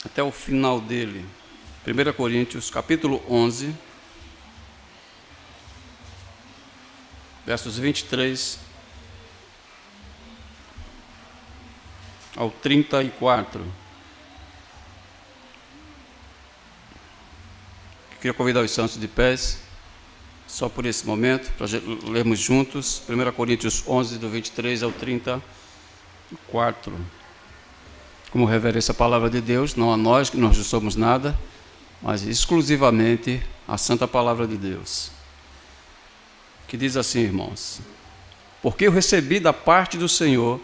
até o final dele. 1 Coríntios, capítulo 11, versos 23 ao 34. Queria convidar os santos de pés, só por esse momento, para lermos juntos, 1 Coríntios 11, do 23 ao 34. Como reverência à palavra de Deus, não a nós, que nós não somos nada, mas exclusivamente a santa palavra de Deus. Que diz assim, irmãos: porque eu recebi da parte do Senhor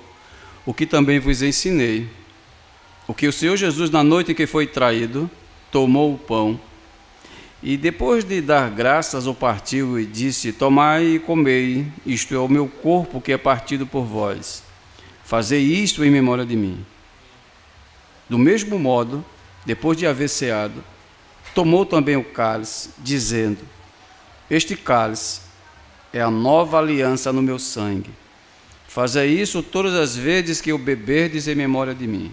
o que também vos ensinei, o que o Senhor Jesus, na noite em que foi traído, tomou o pão, e depois de dar graças, o partiu e disse: tomai e comei, isto é o meu corpo que é partido por vós. Fazei isto em memória de mim. Do mesmo modo, depois de haver ceado, tomou também o cálice, dizendo: este cálice é a nova aliança no meu sangue. Fazei isso todas as vezes que o beberdes em memória de mim.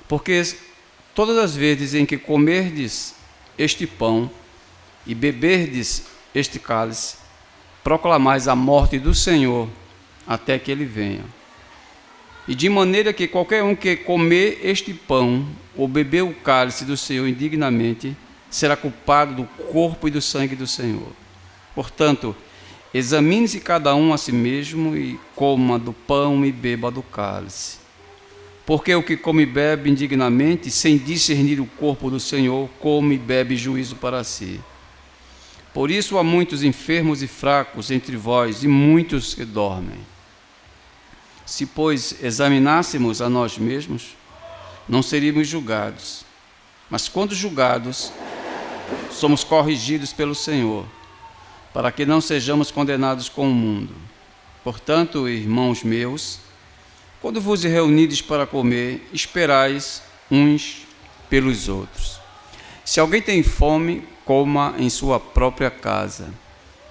Porque todas as vezes em que comerdes este pão e beberdes este cálice, proclamais a morte do Senhor até que ele venha. E de maneira que qualquer um que comer este pão ou beber o cálice do Senhor indignamente, será culpado do corpo e do sangue do Senhor. Portanto, examine-se cada um a si mesmo e coma do pão e beba do cálice. Porque o que come e bebe indignamente, sem discernir o corpo do Senhor, come e bebe juízo para si. Por isso há muitos enfermos e fracos entre vós, e muitos que dormem. Se, pois, examinássemos a nós mesmos, não seríamos julgados. Mas quando julgados, somos corrigidos pelo Senhor, para que não sejamos condenados com o mundo. Portanto, irmãos meus, quando vos reunides para comer, esperais uns pelos outros. Se alguém tem fome, coma em sua própria casa,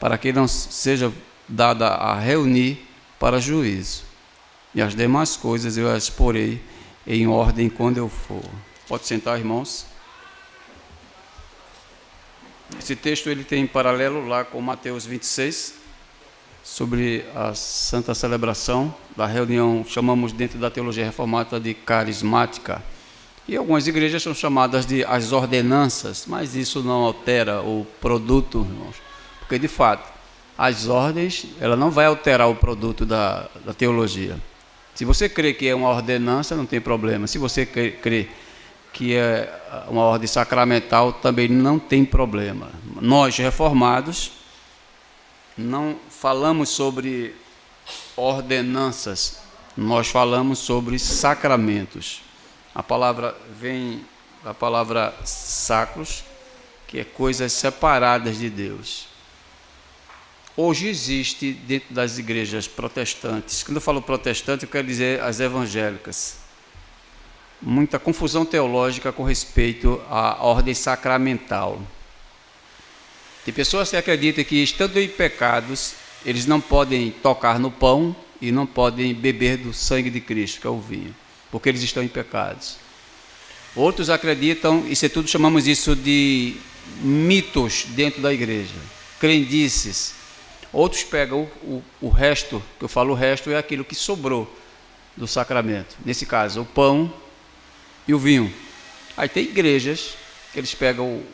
para que não seja dada a reunir para juízo. E as demais coisas eu as porei em ordem quando eu for. Pode sentar, irmãos. Esse texto ele tem paralelo lá com Mateus 26, sobre a santa celebração da reunião, chamamos dentro da teologia reformada de carismática. E algumas igrejas são chamadas de as ordenanças, mas isso não altera o produto, irmãos. Porque, de fato, as ordens, ela não vai alterar o produto da teologia. Se você crê que é uma ordenança, não tem problema. Se você crê que é uma ordem sacramental, também não tem problema. Nós, reformados, não falamos sobre ordenanças, nós falamos sobre sacramentos. A palavra vem da palavra sacros, que é coisas separadas de Deus. Hoje existe dentro das igrejas protestantes, quando eu falo protestante, eu quero dizer as evangélicas, muita confusão teológica com respeito à ordem sacramental. Tem pessoas que acreditam que, estando em pecados, eles não podem tocar no pão e não podem beber do sangue de Cristo, que é o vinho, porque eles estão em pecados. Outros acreditam, isso é tudo, chamamos isso de mitos dentro da igreja, crendices. Outros pegam o resto, que eu falo o resto, é aquilo que sobrou do sacramento. Nesse caso, o pão e o vinho. Aí tem igrejas que eles pegam o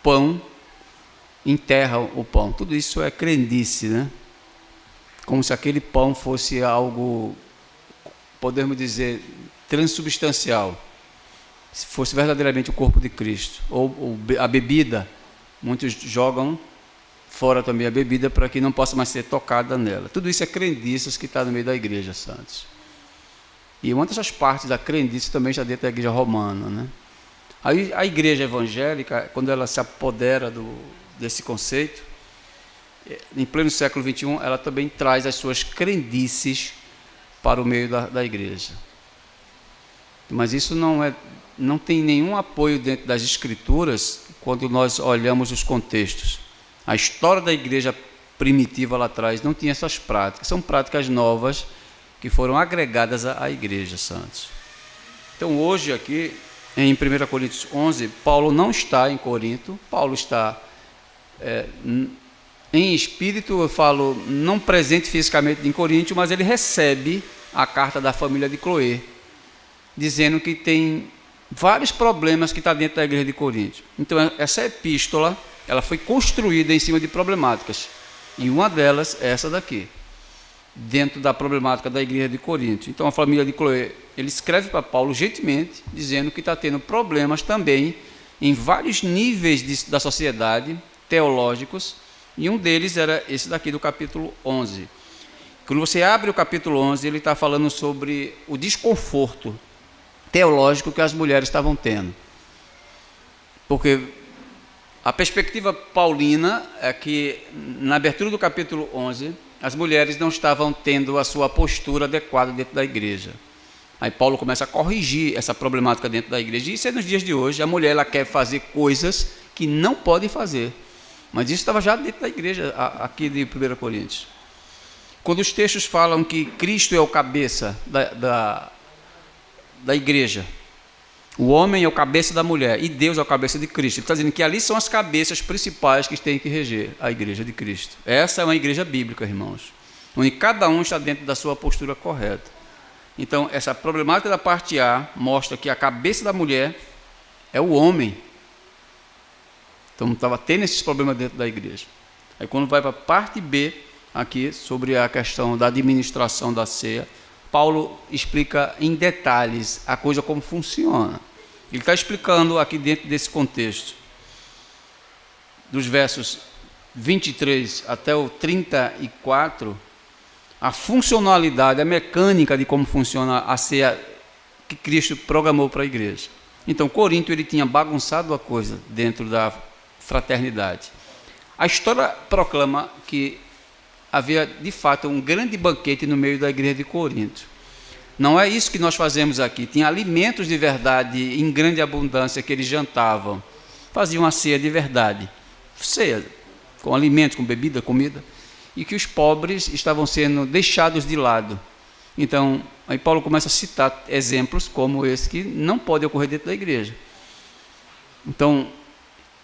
pão, enterram o pão. Tudo isso é crendice, né? Como se aquele pão fosse algo, podemos dizer, transubstancial. Se fosse verdadeiramente o corpo de Cristo. Ou a bebida, muitos jogam fora também a bebida para que não possa mais ser tocada nela. Tudo isso é crendices que está no meio da igreja, santos. E uma dessas partes da crendice também está dentro da igreja romana, né? Aí a igreja evangélica, quando ela se apodera desse conceito, em pleno século XXI, ela também traz as suas crendices para o meio da igreja. Mas isso não tem nenhum apoio dentro das escrituras quando nós olhamos os contextos. A história da igreja primitiva lá atrás não tinha essas práticas. São práticas novas que foram agregadas à igreja, santos. Então hoje aqui em 1 Coríntios 11, Paulo não está em Corinto, Paulo está em espírito, eu falo, não presente fisicamente em Corinto, mas ele recebe a carta da família de Cloé, dizendo que tem vários problemas que está dentro da igreja de Corinto. Então, essa epístola, ela foi construída em cima de problemáticas, e uma delas é essa daqui, dentro da problemática da igreja de Corinto. Então, a família de Cloé, ele escreve para Paulo gentilmente, dizendo que está tendo problemas também em vários níveis da sociedade, teológicos, e um deles era esse daqui do capítulo 11. Quando você abre o capítulo 11, ele está falando sobre o desconforto teológico que as mulheres estavam tendo. Porque a perspectiva paulina é que, na abertura do capítulo 11, as mulheres não estavam tendo a sua postura adequada dentro da igreja. Aí Paulo começa a corrigir essa problemática dentro da igreja. E isso é nos dias de hoje. A mulher, ela quer fazer coisas que não pode fazer. Mas isso estava já dentro da igreja, aqui de 1 Coríntios. Quando os textos falam que Cristo é o cabeça da igreja, o homem é o cabeça da mulher e Deus é o cabeça de Cristo. Ele está dizendo que ali são as cabeças principais que têm que reger a igreja de Cristo. Essa é uma igreja bíblica, irmãos, onde cada um está dentro da sua postura correta. Então, essa problemática da parte A mostra que a cabeça da mulher é o homem. Então, estava tendo esses problemas dentro da igreja. Aí, quando vai para a parte B, aqui, sobre a questão da administração da ceia, Paulo explica em detalhes a coisa como funciona. Ele está explicando aqui dentro desse contexto, dos versos 23 até o 34, a funcionalidade, a mecânica de como funciona a ceia que Cristo programou para a igreja. Então, Corinto, ele tinha bagunçado a coisa dentro da fraternidade. A história proclama que havia, de fato, um grande banquete no meio da igreja de Corinto. Não é isso que nós fazemos aqui. Tinha alimentos de verdade em grande abundância que eles jantavam. Faziam uma ceia de verdade. Ceia, com alimentos, com bebida, comida. E que os pobres estavam sendo deixados de lado. Então, aí Paulo começa a citar exemplos como esse que não pode ocorrer dentro da igreja. Então,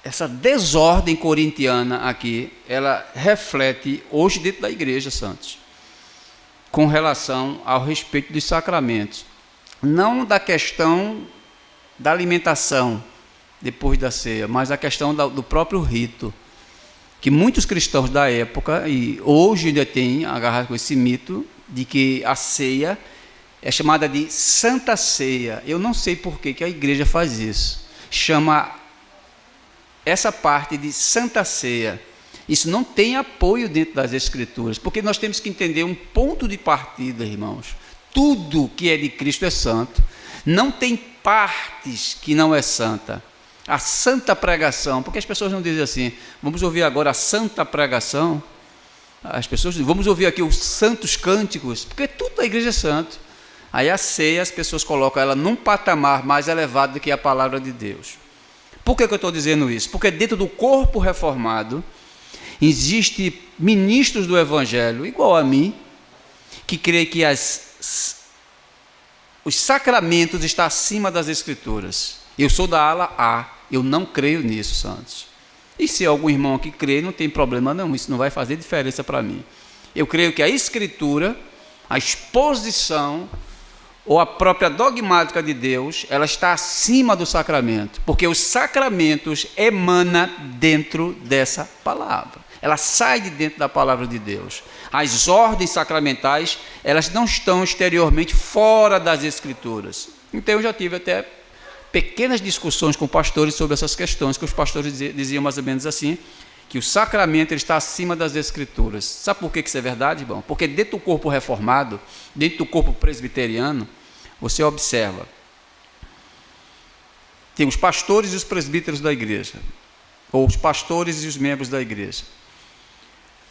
essa desordem corintiana aqui, ela reflete hoje dentro da igreja, santos, com relação ao respeito dos sacramentos. Não da questão da alimentação depois da ceia, mas a questão do próprio rito. Que muitos cristãos da época, e hoje ainda tem agarrado com esse mito, de que a ceia é chamada de Santa Ceia. Eu não sei por que a igreja faz isso. Chama essa parte de Santa Ceia. Isso não tem apoio dentro das Escrituras, porque nós temos que entender um ponto de partida, irmãos. Tudo que é de Cristo é santo. Não tem partes que não é santa. A santa pregação, porque as pessoas não dizem assim, vamos ouvir agora a santa pregação. As pessoas dizem, vamos ouvir aqui os santos cânticos, porque tudo da igreja é santo. Aí a ceia, as pessoas colocam ela num patamar mais elevado do que a palavra de Deus. Por que eu estou dizendo isso? Porque dentro do corpo reformado, existem ministros do Evangelho, igual a mim, que creem que os sacramentos estão acima das Escrituras. Eu sou da ala A, eu não creio nisso, santos. E se algum irmão aqui crê, não tem problema não, isso não vai fazer diferença para mim. Eu creio que a Escritura, a exposição, ou a própria dogmática de Deus, ela está acima do sacramento, porque os sacramentos emanam dentro dessa palavra, ela sai de dentro da palavra de Deus. As ordens sacramentais, elas não estão exteriormente fora das Escrituras. Então eu já tive até pequenas discussões com pastores sobre essas questões, que os pastores diziam mais ou menos assim, que o sacramento ele está acima das Escrituras. Sabe por que isso é verdade, irmão? Porque dentro do corpo reformado, dentro do corpo presbiteriano, você observa, tem os pastores e os presbíteros da igreja, ou os pastores e os membros da igreja.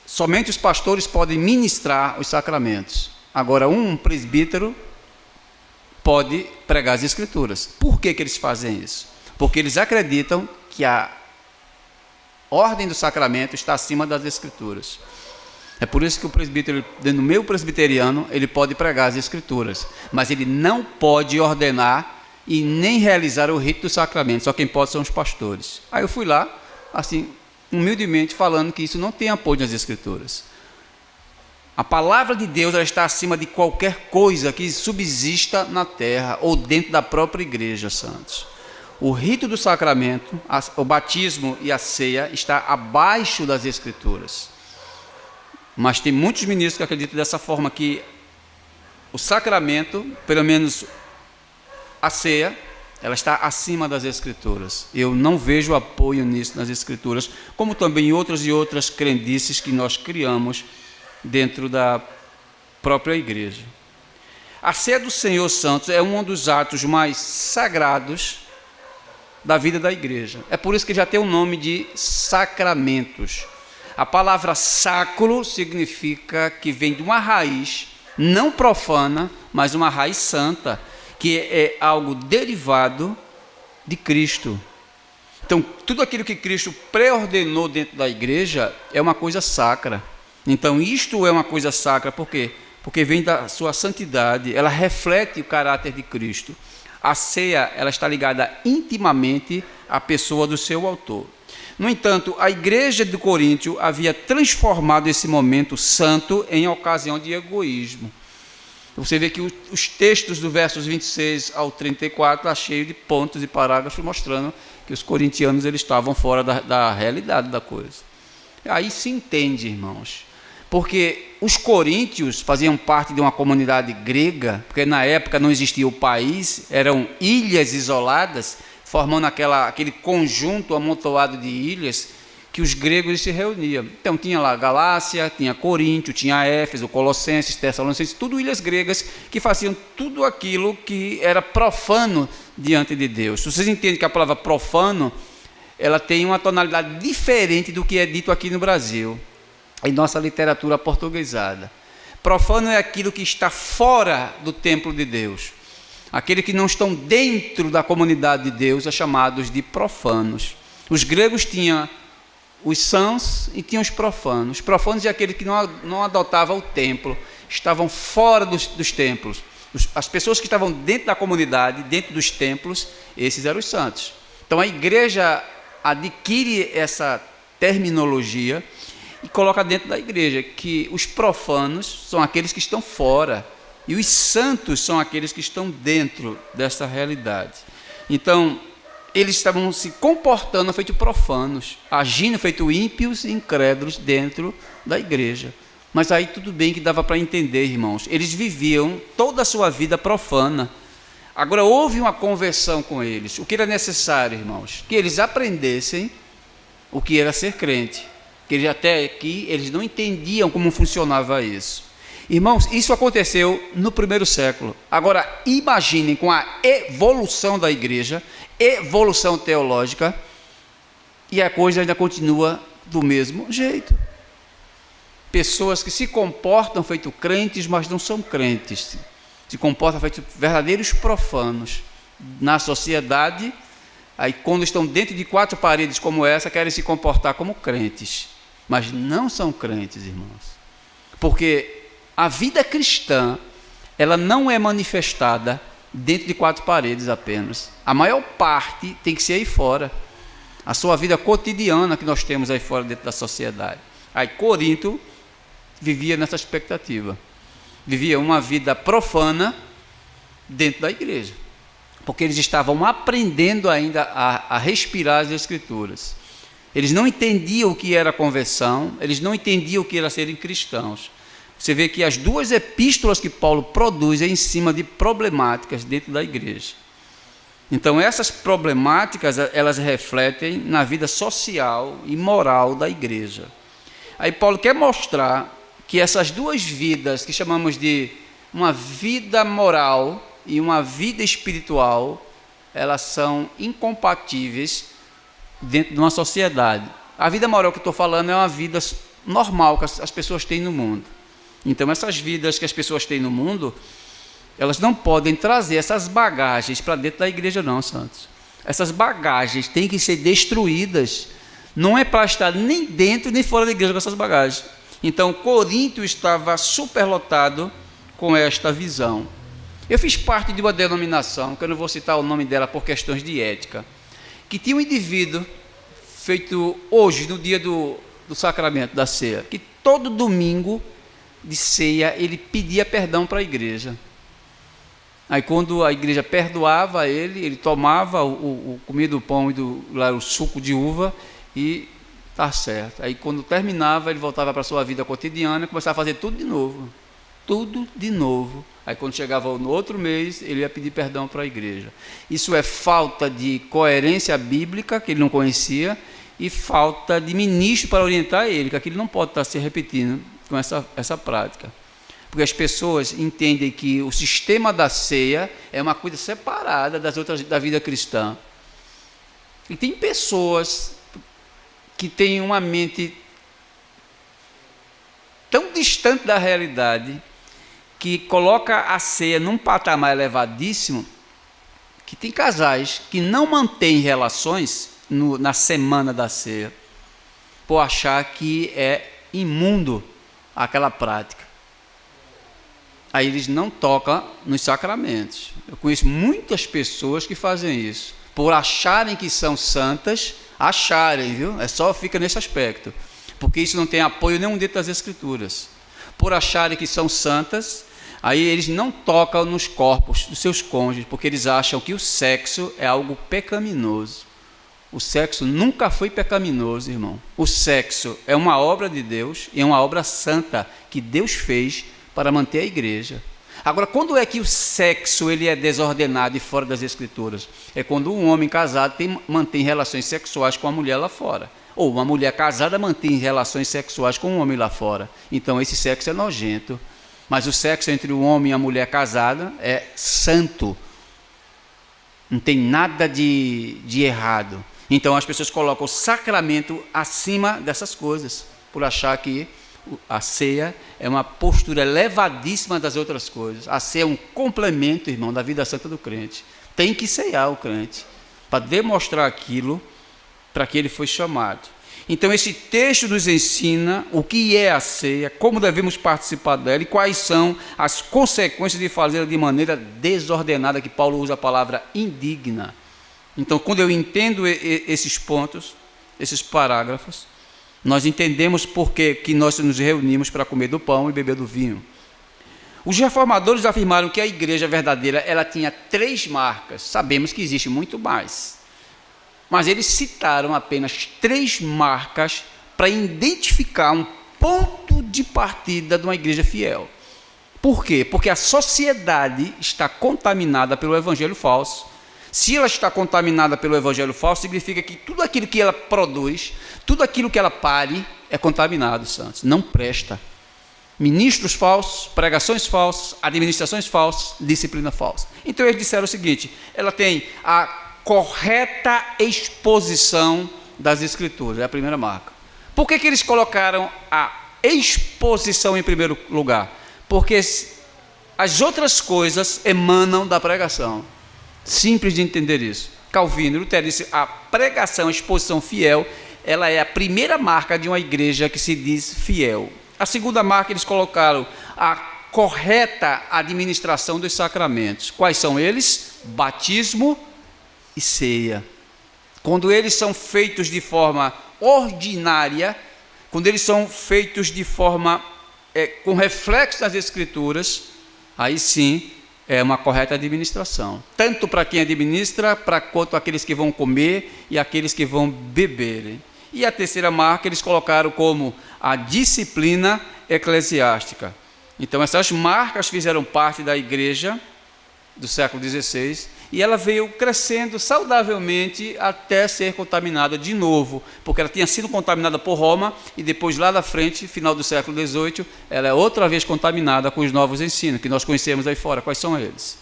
Somente os pastores podem ministrar os sacramentos. Agora, um presbítero pode pregar as Escrituras. Por que eles fazem isso? Porque eles acreditam que a ordem do sacramento está acima das Escrituras. É por isso que o presbítero, no meio presbiteriano, ele pode pregar as Escrituras, mas ele não pode ordenar e nem realizar o rito do sacramento, só quem pode são os pastores. Aí eu fui lá, assim, humildemente falando que isso não tem apoio nas Escrituras. A palavra de Deus, ela está acima de qualquer coisa que subsista na terra ou dentro da própria igreja, santos. O rito do sacramento, o batismo e a ceia está abaixo das Escrituras. Mas tem muitos ministros que acreditam dessa forma, que o sacramento, pelo menos a ceia, ela está acima das Escrituras. Eu não vejo apoio nisso nas Escrituras, como também em outras e outras crendices que nós criamos dentro da própria igreja. A ceia do Senhor, santos, é um dos atos mais sagrados da vida da igreja. É por isso que já tem o nome de sacramentos. A palavra sacro significa que vem de uma raiz não profana, mas uma raiz santa, que é algo derivado de Cristo. Então, tudo aquilo que Cristo preordenou dentro da igreja é uma coisa sacra. Então, isto é uma coisa sacra, por quê? Porque vem da sua santidade, ela reflete o caráter de Cristo. A ceia, ela está ligada intimamente à pessoa do seu autor. No entanto, a igreja de Coríntio havia transformado esse momento santo em ocasião de egoísmo. Você vê que os textos do versos 26 ao 34 estão cheios de pontos e parágrafos mostrando que os corintianos eles estavam fora da realidade da coisa. Aí se entende, irmãos, porque os coríntios faziam parte de uma comunidade grega, porque na época não existia o país, eram ilhas isoladas, formando aquele conjunto amontoado de ilhas que os gregos se reuniam. Então tinha lá Galácia, tinha Coríntio, tinha Éfeso, Colossenses, Tessalonicenses, tudo ilhas gregas que faziam tudo aquilo que era profano diante de Deus. Se vocês entendem que a palavra profano, ela tem uma tonalidade diferente do que é dito aqui no Brasil, em nossa literatura portuguesada. Profano é aquilo que está fora do templo de Deus. Aqueles que não estão dentro da comunidade de Deus, é chamados de profanos. Os gregos tinham os sãos e tinham os profanos. Os profanos é aqueles que não adotavam o templo, estavam fora dos templos. As pessoas que estavam dentro da comunidade, dentro dos templos, esses eram os santos. Então a igreja adquire essa terminologia e coloca dentro da igreja que os profanos são aqueles que estão fora e os santos são aqueles que estão dentro dessa realidade. Então, eles estavam se comportando feito profanos, agindo feito ímpios e incrédulos dentro da igreja. Mas aí tudo bem que dava para entender, irmãos. Eles viviam toda a sua vida profana. Agora houve uma conversão com eles. O que era necessário, irmãos? Que eles aprendessem o que era ser crente. Que até aqui eles não entendiam como funcionava isso. Irmãos, isso aconteceu no primeiro século. Agora imaginem com a evolução da igreja, evolução teológica, e a coisa ainda continua do mesmo jeito. Pessoas que se comportam feito crentes, mas não são crentes. Se comportam feito verdadeiros profanos na sociedade. Aí quando estão dentro de quatro paredes como essa, querem se comportar como crentes. Mas não são crentes, irmãos. Porque a vida cristã, ela não é manifestada dentro de quatro paredes apenas. A maior parte tem que ser aí fora. A sua vida cotidiana que nós temos aí fora dentro da sociedade. Aí Corinto vivia nessa expectativa. Vivia uma vida profana dentro da igreja. Porque eles estavam aprendendo ainda a respirar as Escrituras. Eles não entendiam o que era conversão, eles não entendiam o que era serem cristãos. Você vê que as duas epístolas que Paulo produz é em cima de problemáticas dentro da igreja. Então essas problemáticas, elas refletem na vida social e moral da igreja. Aí Paulo quer mostrar que essas duas vidas, que chamamos de uma vida moral e uma vida espiritual, elas são incompatíveis dentro de uma sociedade. A vida moral que eu estou falando é uma vida normal que as pessoas têm no mundo. Então essas vidas que as pessoas têm no mundo, elas não podem trazer essas bagagens para dentro da igreja não, santos. Essas bagagens têm que ser destruídas. Não é para estar nem dentro nem fora da igreja com essas bagagens. Então Corinto estava superlotado com esta visão. Eu fiz parte de uma denominação, que eu não vou citar o nome dela por questões de ética, que tinha um indivíduo feito hoje, no dia do sacramento da ceia, que todo domingo de ceia ele pedia perdão para a igreja. Aí quando a igreja perdoava ele tomava o comia do pão e o suco de uva e tá certo. Aí quando terminava, ele voltava para a sua vida cotidiana e começava a fazer tudo de novo. Tudo de novo. Aí quando chegava no outro mês, ele ia pedir perdão para a igreja. Isso é falta de coerência bíblica, que ele não conhecia, e falta de ministro para orientar ele, que aquilo não pode estar se repetindo com essa prática. Porque as pessoas entendem que o sistema da ceia é uma coisa separada das outras da vida cristã. E tem pessoas que têm uma mente tão distante da realidade, que coloca a ceia num patamar elevadíssimo, que tem casais que não mantêm relações na semana da ceia, por achar que é imundo aquela prática. Aí eles não tocam nos sacramentos. Eu conheço muitas pessoas que fazem isso, por acharem que são santas, viu? É só fica nesse aspecto, porque isso não tem apoio nenhum dentro das Escrituras. Por acharem que são santas, aí eles não tocam nos corpos dos seus cônjuges, porque eles acham que o sexo é algo pecaminoso. O sexo nunca foi pecaminoso, irmão. O sexo é uma obra de Deus e é uma obra santa que Deus fez para manter a igreja. Agora, quando é que o sexo ele é desordenado e fora das Escrituras? É quando um homem casado mantém relações sexuais com a mulher lá fora. Ou uma mulher casada mantém relações sexuais com um homem lá fora. Então, esse sexo é nojento. Mas o sexo entre o homem e a mulher casada é santo. Não tem nada de errado. Então, as pessoas colocam o sacramento acima dessas coisas, por achar que a ceia é uma postura elevadíssima das outras coisas. A ceia é um complemento, irmão, da vida santa do crente. Tem que ceiar o crente, para demonstrar aquilo para que ele foi chamado. Então esse texto nos ensina o que é a ceia, como devemos participar dela e quais são as consequências de fazê-la de maneira desordenada, que Paulo usa a palavra indigna. Então, quando eu entendo esses pontos, esses parágrafos, nós entendemos por que nós nos reunimos para comer do pão e beber do vinho. Os reformadores afirmaram que a igreja verdadeira ela tinha 3 marcas. Sabemos que existe muito mais, mas eles citaram apenas 3 marcas para identificar um ponto de partida de uma igreja fiel. Por quê? Porque a sociedade está contaminada pelo evangelho falso. Se ela está contaminada pelo evangelho falso, significa que tudo aquilo que ela produz, tudo aquilo que ela pare, é contaminado, santos. Não presta. Ministros falsos, pregações falsas, administrações falsas, disciplina falsa. Então eles disseram o seguinte: ela tem a correta exposição das Escrituras, é a primeira marca. Por que eles colocaram a exposição em primeiro lugar? Porque as outras coisas emanam da pregação. Simples de entender isso. Calvino, Lutero disse: a pregação, a exposição fiel, ela é a primeira marca de uma igreja que se diz fiel. A segunda marca eles colocaram a correta administração dos sacramentos. Quais são eles? Batismo e ceia. Quando eles são feitos de forma ordinária, quando eles são feitos de forma com reflexo das Escrituras, aí sim é uma correta administração, tanto para quem administra, quanto aqueles que vão comer e aqueles que vão beber. E a terceira marca eles colocaram como a disciplina eclesiástica. Então essas marcas fizeram parte da igreja do século XVI e ela veio crescendo saudavelmente até ser contaminada de novo, porque ela tinha sido contaminada por Roma e depois lá na frente, final do século XVIII, ela é outra vez contaminada com os novos ensinos que nós conhecemos aí fora. Quais são eles?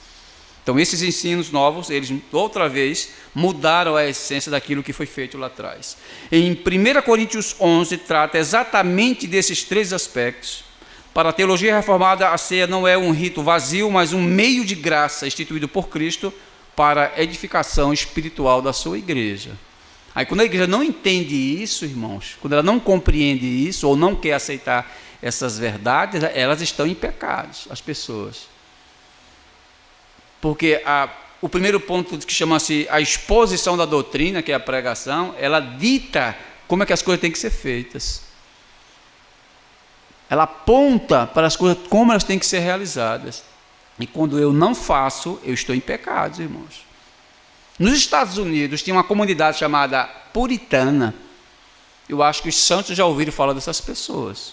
Então esses ensinos novos, eles outra vez mudaram a essência daquilo que foi feito lá atrás. Em 1 Coríntios 11 trata exatamente desses 3 aspectos. Para a teologia reformada, a ceia não é um rito vazio, mas um meio de graça instituído por Cristo para a edificação espiritual da sua igreja. Aí quando a igreja não entende isso, irmãos, quando ela não compreende isso ou não quer aceitar essas verdades, elas estão em pecados, as pessoas. porque o primeiro ponto, que chama-se a exposição da doutrina, que é a pregação, ela dita como é que as coisas têm que ser feitas. Ela aponta para as coisas como elas têm que ser realizadas. E quando eu não faço, eu estou em pecado, irmãos. Nos Estados Unidos tinha uma comunidade chamada puritana. Eu acho que os santos já ouviram falar dessas pessoas,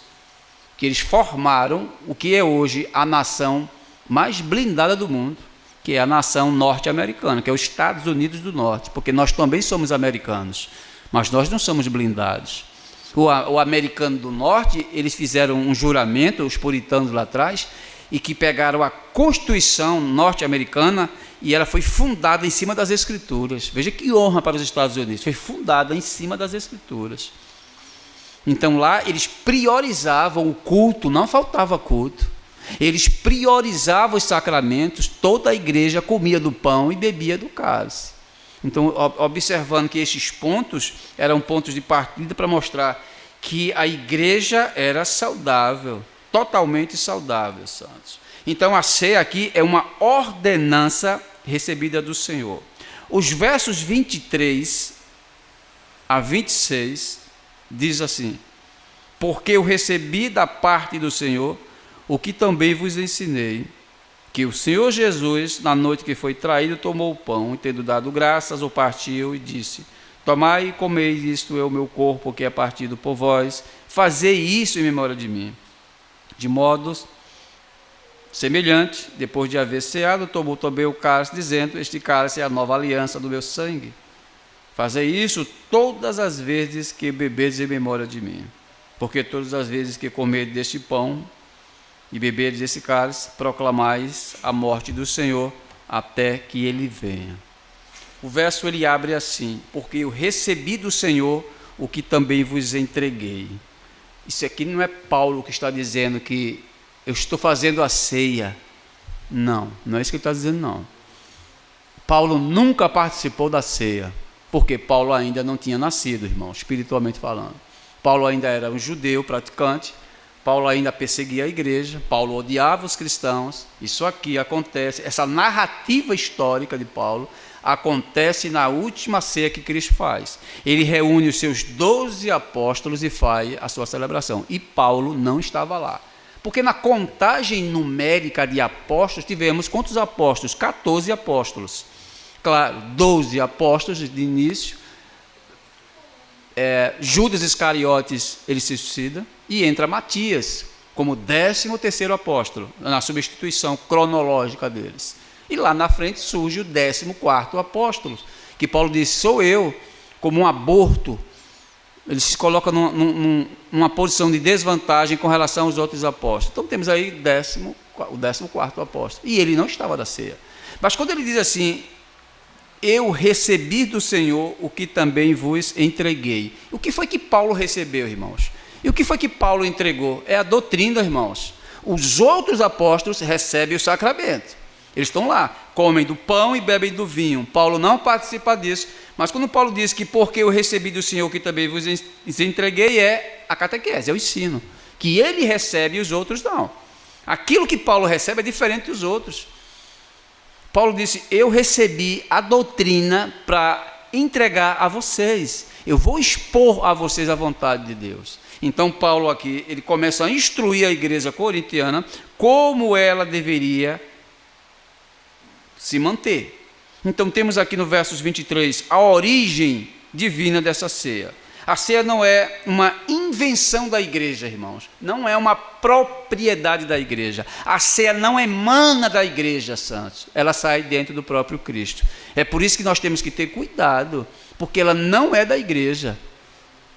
que eles formaram o que é hoje a nação mais blindada do mundo, que é a nação norte-americana, que é os Estados Unidos do Norte, porque nós também somos americanos, mas nós não somos blindados. O americano do Norte, eles fizeram um juramento, os puritanos lá atrás, e que pegaram a Constituição norte-americana e ela foi fundada em cima das Escrituras. Veja que honra para os Estados Unidos, foi fundada em cima das Escrituras. Então lá eles priorizavam o culto, não faltava culto. Eles priorizavam os sacramentos, toda a igreja comia do pão e bebia do cálice. Então, observando que esses pontos eram pontos de partida para mostrar que a igreja era saudável, totalmente saudável, santos. Então, a ceia aqui é uma ordenança recebida do Senhor. Os versos 23 a 26 diz assim: porque eu recebi da parte do Senhor o que também vos ensinei, que o Senhor Jesus, na noite que foi traído, tomou o pão, e tendo dado graças, o partiu e disse: tomai e comei, isto é o meu corpo, que é partido por vós, fazei isso em memória de mim. De modo semelhante, depois de haver ceado, tomou também o cálice, dizendo: este cálice é a nova aliança do meu sangue. Fazei isso todas as vezes que bebedes em memória de mim, porque todas as vezes que comerdes deste pão e beberdes desse cálice, proclamais a morte do Senhor até que ele venha. O verso ele abre assim: porque eu recebi do Senhor o que também vos entreguei. Isso aqui não é Paulo que está dizendo que eu estou fazendo a ceia. Não, não é isso que ele está dizendo, não. Paulo nunca participou da ceia, porque Paulo ainda não tinha nascido, irmão, espiritualmente falando. Paulo ainda era um judeu praticante, Paulo ainda perseguia a igreja, Paulo odiava os cristãos. Isso aqui acontece, essa narrativa histórica de Paulo acontece na última ceia que Cristo faz. Ele reúne os seus 12 apóstolos e faz a sua celebração. E Paulo não estava lá. Porque na contagem numérica de apóstolos, tivemos quantos apóstolos? 14 apóstolos. Claro, 12 apóstolos de início. Judas Iscariotes, ele se suicida, e entra Matias como 13º apóstolo, na substituição cronológica deles. E lá na frente surge o 14º apóstolo, que Paulo disse: sou eu, como um aborto. Ele se coloca numa posição de desvantagem com relação aos outros apóstolos. Então temos aí o 14º apóstolo, e ele não estava da ceia. Mas quando ele diz assim: eu recebi do Senhor o que também vos entreguei. O que foi que Paulo recebeu, irmãos? E o que foi que Paulo entregou? É a doutrina, irmãos. Os outros apóstolos recebem o sacramento. Eles estão lá, comem do pão e bebem do vinho. Paulo não participa disso. Mas quando Paulo diz que porque eu recebi do Senhor o que também vos entreguei, é a catequese, é o ensino. Que ele recebe e os outros não. Aquilo que Paulo recebe é diferente dos outros. Paulo disse: eu recebi a doutrina para entregar a vocês. Eu vou expor a vocês a vontade de Deus. Então Paulo aqui, ele começa a instruir a igreja corintiana como ela deveria se manter. Então temos aqui no versos 23 a origem divina dessa ceia. A ceia não é uma invenção da igreja, irmãos. Não é uma propriedade da igreja. A ceia não emana da igreja, santos. Ela sai dentro do próprio Cristo. É por isso que nós temos que ter cuidado, porque ela não é da igreja.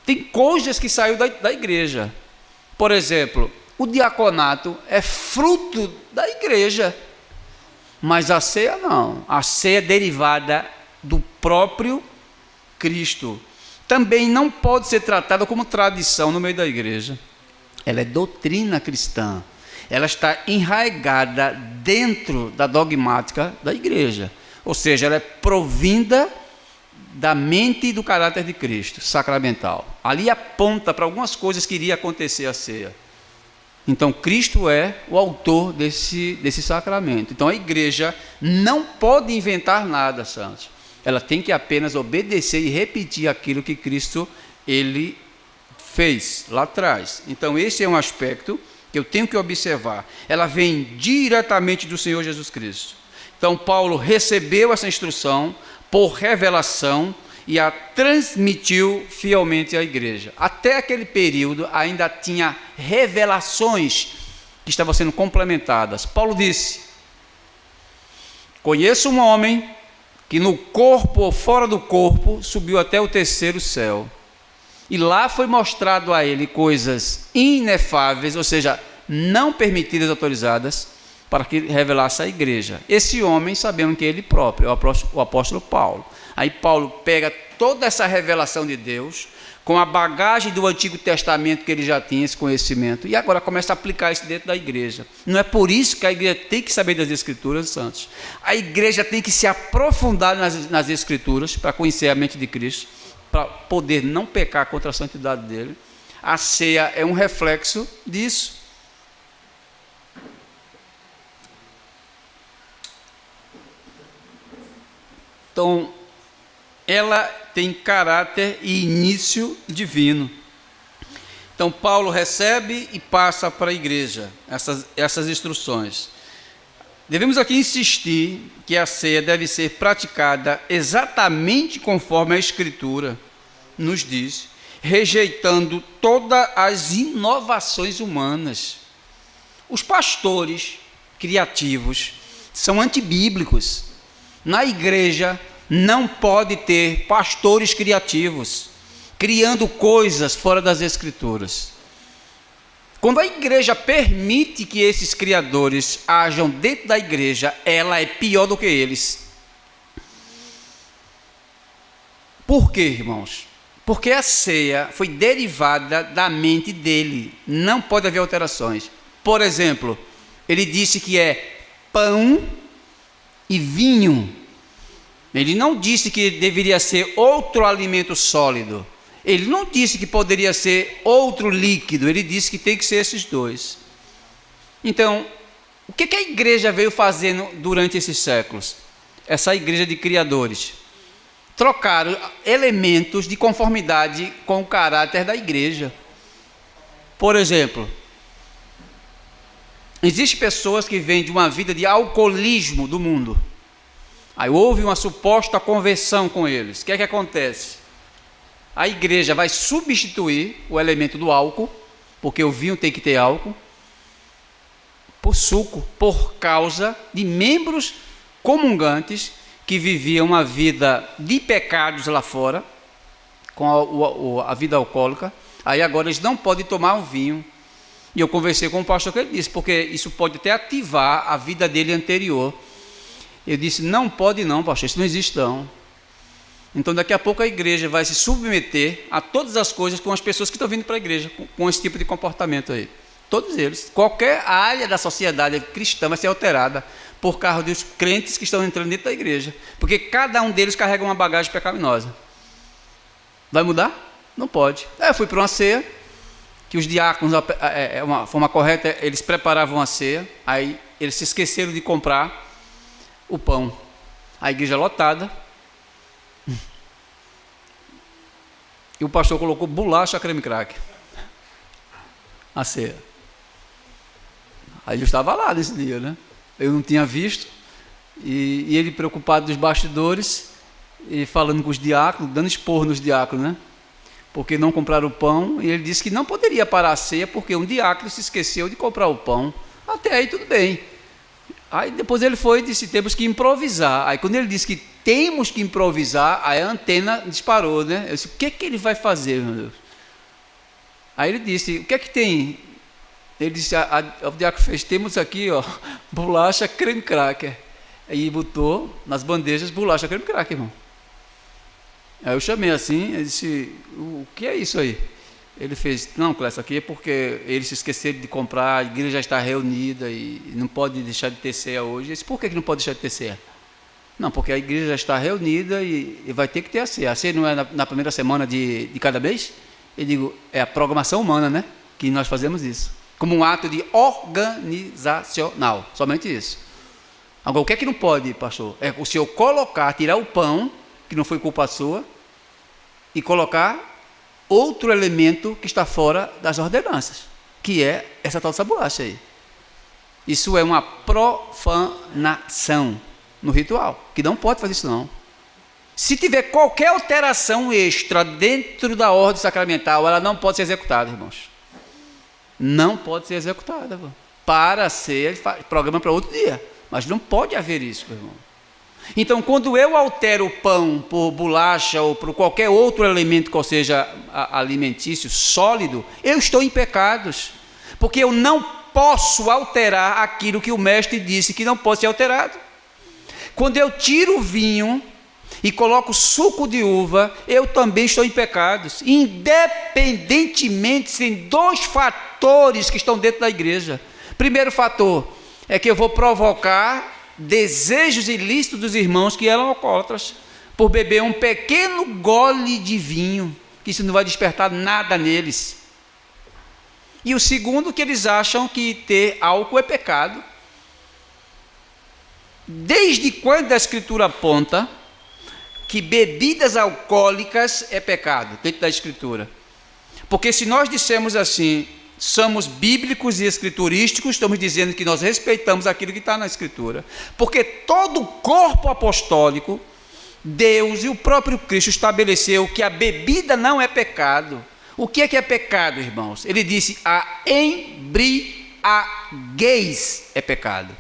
Tem coisas que saíram da igreja. Por exemplo, o diaconato é fruto da igreja. Mas a ceia não. A ceia é derivada do próprio Cristo. Também não pode ser tratada como tradição no meio da igreja. Ela é doutrina cristã. Ela está enraizada dentro da dogmática da igreja. Ou seja, ela é provinda da mente e do caráter de Cristo, sacramental. Ali aponta para algumas coisas que iria acontecer a ceia. Então, Cristo é o autor desse sacramento. Então, a igreja não pode inventar nada, santos. Ela tem que apenas obedecer e repetir aquilo que Cristo, ele fez lá atrás. Então, esse é um aspecto que eu tenho que observar. Ela vem diretamente do Senhor Jesus Cristo. Então, Paulo recebeu essa instrução por revelação e a transmitiu fielmente à igreja. Até aquele período ainda tinha revelações que estavam sendo complementadas. Paulo disse: conheço um homem que no corpo ou fora do corpo subiu até o terceiro céu, e lá foi mostrado a ele coisas inefáveis, ou seja, não permitidas, autorizadas, para que revelasse à igreja. Esse homem, sabendo que ele próprio, o apóstolo Paulo. Aí Paulo pega toda essa revelação de Deus, com a bagagem do Antigo Testamento que ele já tinha, esse conhecimento, e agora começa a aplicar isso dentro da igreja. Não é por isso que a igreja tem que saber das Escrituras, santos. A igreja tem que se aprofundar nas Escrituras, para conhecer a mente de Cristo, para poder não pecar contra a santidade dele. A ceia é um reflexo disso. Então, ela tem caráter e início divino. Então, Paulo recebe e passa para a igreja essas instruções. Devemos aqui insistir que a ceia deve ser praticada exatamente conforme a Escritura nos diz, rejeitando todas as inovações humanas. Os pastores criativos são antibíblicos. Na igreja não pode ter pastores criativos, criando coisas fora das Escrituras. Quando a igreja permite que esses criadores ajam dentro da igreja, ela é pior do que eles. Por quê, irmãos? Porque a ceia foi derivada da mente dele. Não pode haver alterações. Por exemplo, ele disse que é pão e vinho. Ele não disse que deveria ser outro alimento sólido. Ele não disse que poderia ser outro líquido. Ele disse que tem que ser esses dois. Então, o que a igreja veio fazendo durante esses séculos? Essa igreja de criadores. Trocaram elementos de conformidade com o caráter da igreja. Por exemplo, existem pessoas que vêm de uma vida de alcoolismo do mundo. Aí houve uma suposta conversão com eles. O que é que acontece? A igreja vai substituir o elemento do álcool, porque o vinho tem que ter álcool, por suco, por causa de membros comungantes que viviam uma vida de pecados lá fora, com a vida alcoólica. Aí agora eles não podem tomar um vinho. E eu conversei com o pastor que ele disse, porque isso pode até ativar a vida dele anterior. Eu disse, não pode não, pastor, isso não existe não. Então daqui a pouco a igreja vai se submeter a todas as coisas com as pessoas que estão vindo para a igreja, com esse tipo de comportamento aí. Todos eles. Qualquer área da sociedade cristã vai ser alterada por causa dos crentes que estão entrando dentro da igreja. Porque cada um deles carrega uma bagagem pecaminosa. Vai mudar? Não pode. Eu fui para uma ceia, que os diáconos, uma forma correta, eles preparavam a ceia, aí eles se esqueceram de comprar o pão. A igreja lotada. E o pastor colocou bolacha creme cracker. A ceia. Aí eu estava lá nesse dia, né? Eu não tinha visto. E ele preocupado dos bastidores, e falando com os diáconos, dando esporro nos diáconos, né? Porque não compraram o pão. E ele disse que não poderia parar a ceia, porque um diácono se esqueceu de comprar o pão. Até aí tudo bem. Aí depois ele foi e disse, temos que improvisar. Aí quando ele disse que temos que improvisar, aí a antena disparou, né? Eu disse, o que é que ele vai fazer, meu Deus? Aí ele disse, o que é que tem? Ele disse, o diácono fez, temos aqui, ó, bolacha creme cracker. Aí botou nas bandejas bolacha creme cracker, irmão. Aí eu chamei assim, ele disse, o que é isso aí? Ele fez, não, Clécio, aqui é porque eles se esqueceram de comprar, a igreja já está reunida e não pode deixar de ter ceia hoje. Eu disse, por que não pode deixar de ter ceia? Não, porque a igreja já está reunida e vai ter que ter a ceia. A ceia não é na primeira semana de cada mês? Eu digo, é a programação humana, né? Que nós fazemos isso. como um ato de organizacional, somente isso. Agora, o que é que não pode, pastor? É o senhor colocar, tirar o pão, que não foi culpa sua, e colocar outro elemento que está fora das ordenanças, que é essa tal dessa bolacha aí. Isso é uma profanação no ritual, que não pode fazer isso não. Se tiver qualquer alteração extra dentro da ordem sacramental, ela não pode ser executada, irmãos. Não pode ser executada. Para ser, programa para outro dia. Mas não pode haver isso, meu irmão. Então, quando eu altero o pão por bolacha ou por qualquer outro elemento que seja alimentício, sólido, eu estou em pecados. Porque eu não posso alterar aquilo que o mestre disse que não pode ser alterado. Quando eu tiro o vinho e coloco suco de uva, eu também estou em pecados. Independentemente, tem dois fatores que estão dentro da igreja. Primeiro fator é que eu vou provocar desejos ilícitos dos irmãos que eram alcoólatras, por beber um pequeno gole de vinho, que isso não vai despertar nada neles. E o segundo, que eles acham que ter álcool é pecado. Desde quando a Escritura aponta que bebidas alcoólicas é pecado, dentro da Escritura? Porque se nós dissemos assim, somos bíblicos e escriturísticos, estamos dizendo que nós respeitamos aquilo que está na Escritura. Porque todo o corpo apostólico, Deus e o próprio Cristo estabeleceu que a bebida não é pecado. O que é pecado, irmãos? Ele disse, a embriaguez é pecado.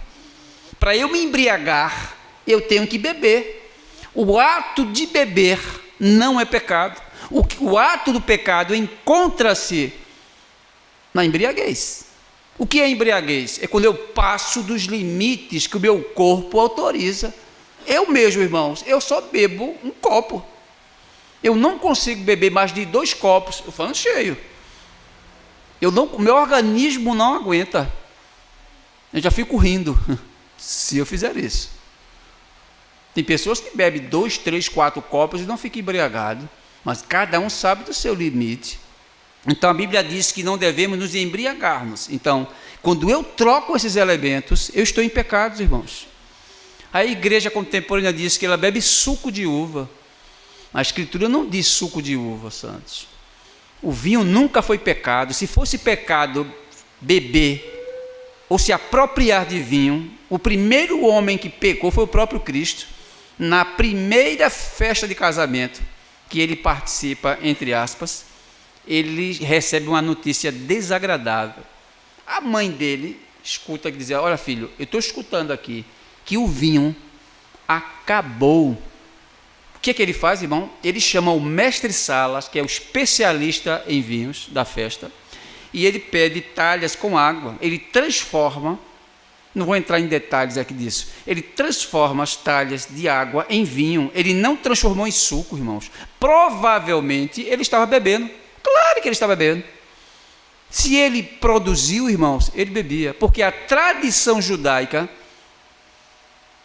Para eu me embriagar, eu tenho que beber. O ato de beber não é pecado. O ato do pecado encontra-se na embriaguez. O que é embriaguez? É quando eu passo dos limites que o meu corpo autoriza. Eu mesmo, irmãos, eu só bebo um copo. Eu não consigo beber mais de 2 copos, eu falando cheio. O meu organismo não aguenta. Eu já fico rindo se eu fizer isso. Tem pessoas que bebem 2, 3, 4 copos e não ficam embriagados, mas cada um sabe do seu limite. Então a Bíblia diz que não devemos nos embriagarmos. Então, quando eu troco esses elementos, eu estou em pecados, irmãos. A igreja contemporânea diz que ela bebe suco de uva. A Escritura não diz suco de uva, santos. O vinho nunca foi pecado. Se fosse pecado beber ou se apropriar de vinho, o primeiro homem que pecou foi o próprio Cristo, na primeira festa de casamento que ele participa, entre aspas, ele recebe uma notícia desagradável. A mãe dele escuta que dizer, olha filho, eu estou escutando aqui que o vinho acabou. O que ele faz, irmão? Ele chama o mestre Salas, que é o especialista em vinhos da festa, e ele pede talhas com água. Ele transforma, não vou entrar em detalhes aqui disso, ele transforma as talhas de água em vinho. Ele não transformou em suco, irmãos. Provavelmente ele estava bebendo. Claro que ele estava bebendo. Se ele produziu, irmãos, ele bebia, porque a tradição judaica,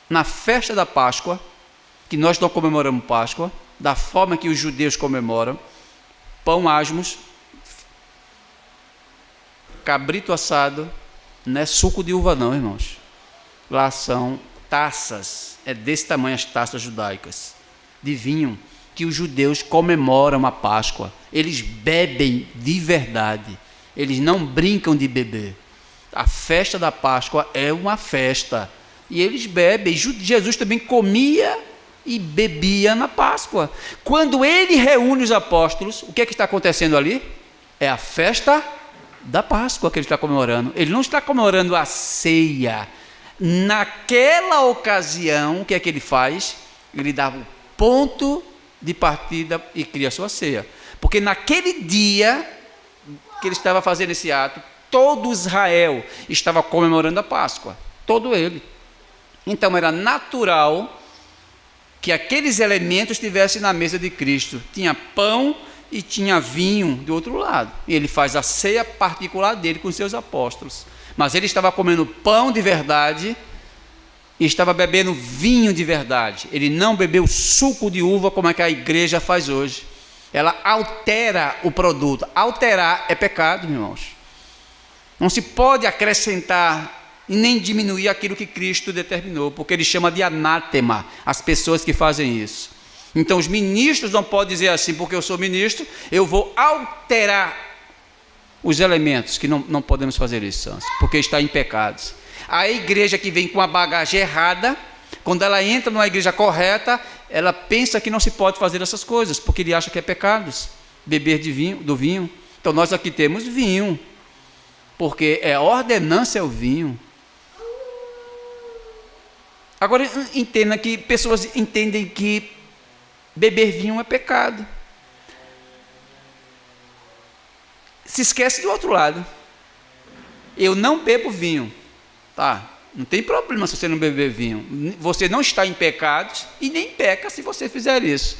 na festa da Páscoa, que nós não comemoramos Páscoa, da forma que os judeus comemoram, pão asmos, cabrito assado, não é suco de uva não, irmãos. Lá são taças, é desse tamanho as taças judaicas, de vinho, que os judeus comemoram a Páscoa. Eles bebem de verdade, eles não brincam de beber. A festa da Páscoa é uma festa, e eles bebem. Jesus também comia e bebia na Páscoa. Quando ele reúne os apóstolos, o que é que está acontecendo ali? É a festa da Páscoa que ele está comemorando. Ele não está comemorando a ceia. Naquela ocasião, o que é que ele faz? Ele dá o ponto de partida e cria a sua ceia. Porque naquele dia que ele estava fazendo esse ato, todo Israel estava comemorando a Páscoa. Todo ele. Então era natural que aqueles elementos estivessem na mesa de Cristo. Tinha pão e tinha vinho do outro lado. E ele faz a ceia particular dele com seus apóstolos. Mas ele estava comendo pão de verdade e estava bebendo vinho de verdade. Ele não bebeu suco de uva como é que a igreja faz hoje. Ela altera o produto. Alterar é pecado, irmãos. Não se pode acrescentar e nem diminuir aquilo que Cristo determinou, porque ele chama de anátema as pessoas que fazem isso. Então os ministros não podem dizer assim, porque eu sou ministro, eu vou alterar os elementos, que não podemos fazer isso, porque está em pecados. A igreja que vem com a bagagem errada, quando ela entra numa igreja correta, ela pensa que não se pode fazer essas coisas, porque ele acha que é pecados, beber do vinho. Então nós aqui temos vinho, porque é ordenança é o vinho. Agora entenda que pessoas entendem que beber vinho é pecado. Se esquece do outro lado. Eu não bebo vinho, tá? Não tem problema se você não beber vinho. Você não está em pecados e nem peca se você fizer isso.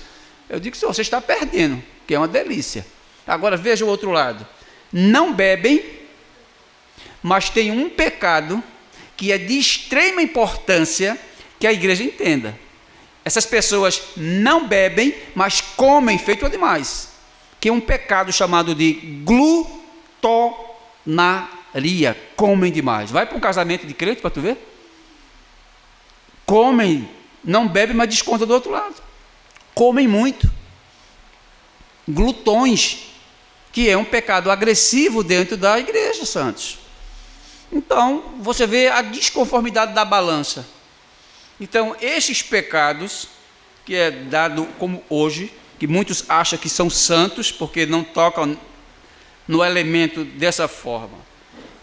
Eu digo que você está perdendo, que é uma delícia. Agora veja o outro lado. Não bebem, mas tem um pecado que é de extrema importância que a igreja entenda. Essas pessoas não bebem, mas comem feito animais, que é um pecado chamado de glutonaria. Comem demais. Vai para um casamento de crente para tu ver. Comem, não bebem, mas desconta do outro lado. Comem muito. Glutões, que é um pecado agressivo dentro da igreja, santos. Então, você vê a desconformidade da balança. Então, esses pecados, que é dado como hoje, que muitos acham que são santos, porque não tocam no elemento dessa forma.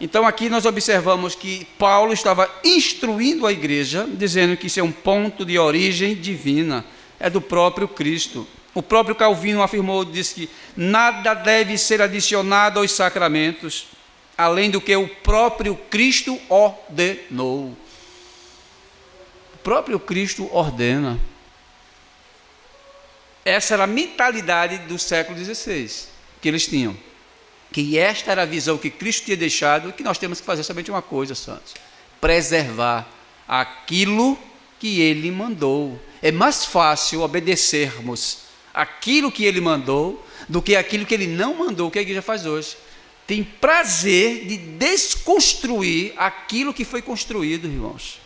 Então, aqui nós observamos que Paulo estava instruindo a igreja, dizendo que isso é um ponto de origem divina, é do próprio Cristo. O próprio Calvino afirmou, disse que nada deve ser adicionado aos sacramentos, além do que o próprio Cristo ordenou. O próprio Cristo ordena. Essa era a mentalidade do século XVI, que eles tinham. Que esta era a visão que Cristo tinha deixado, e que nós temos que fazer somente uma coisa, santos: preservar aquilo que Ele mandou. É mais fácil obedecermos aquilo que Ele mandou do que aquilo que Ele não mandou, que a igreja faz hoje. Tem prazer de desconstruir aquilo que foi construído, irmãos.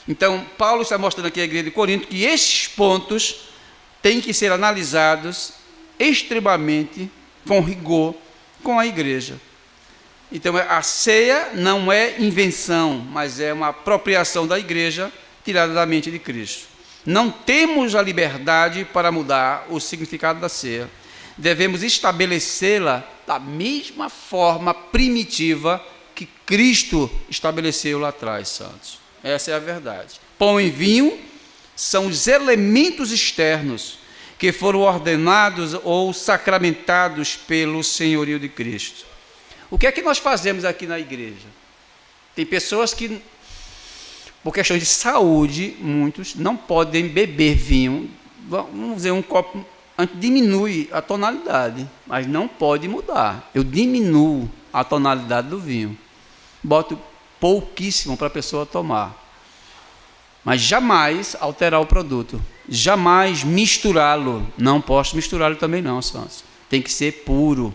Então, Paulo está mostrando aqui à igreja de Corinto que esses pontos têm que ser analisados extremamente com rigor com a igreja. Então, a ceia não é invenção, mas é uma apropriação da igreja tirada da mente de Cristo. Não temos a liberdade para mudar o significado da ceia. Devemos estabelecê-la da mesma forma primitiva que Cristo estabeleceu lá atrás, santos. Essa é a verdade. Pão e vinho são os elementos externos que foram ordenados ou sacramentados pelo senhorio de Cristo. O que é que nós fazemos aqui na igreja? Tem pessoas que, por questão de saúde, muitos não podem beber vinho. Vamos dizer, um copo, a gente diminui a tonalidade, mas não pode mudar. Eu diminuo a tonalidade do vinho. Boto pouquíssimo para a pessoa tomar. Mas jamais alterar o produto. Jamais misturá-lo. Não posso misturá-lo também não, santos. Tem que ser puro.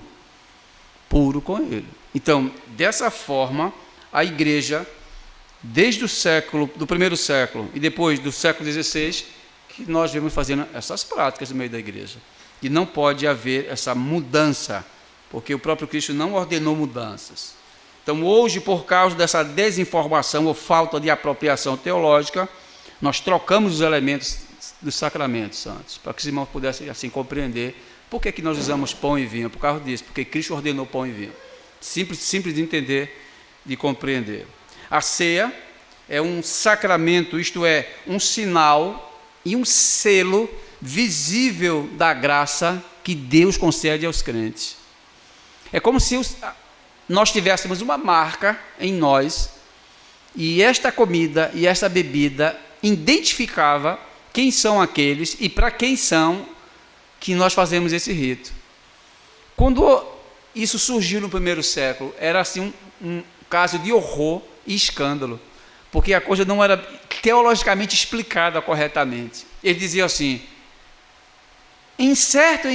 Puro com ele. Então, dessa forma, a igreja, desde o século, do primeiro século e depois do século XVI, que nós vemos fazendo essas práticas no meio da igreja. E não pode haver essa mudança, porque o próprio Cristo não ordenou mudanças. Então, hoje, por causa dessa desinformação ou falta de apropriação teológica, nós trocamos os elementos dos sacramentos santos, para que os irmãos pudessem assim compreender por que nós usamos pão e vinho. Por causa disso, porque Cristo ordenou pão e vinho. Simples de entender, de compreender. A ceia é um sacramento, isto é, um sinal e um selo visível da graça que Deus concede aos crentes. É como se nós tivéssemos uma marca em nós, e esta comida e esta bebida identificava quem são aqueles e para quem são que nós fazemos esse rito. Quando isso surgiu no primeiro século, era assim um caso de horror e escândalo, porque a coisa não era teologicamente explicada corretamente. Ele dizia assim: em certo,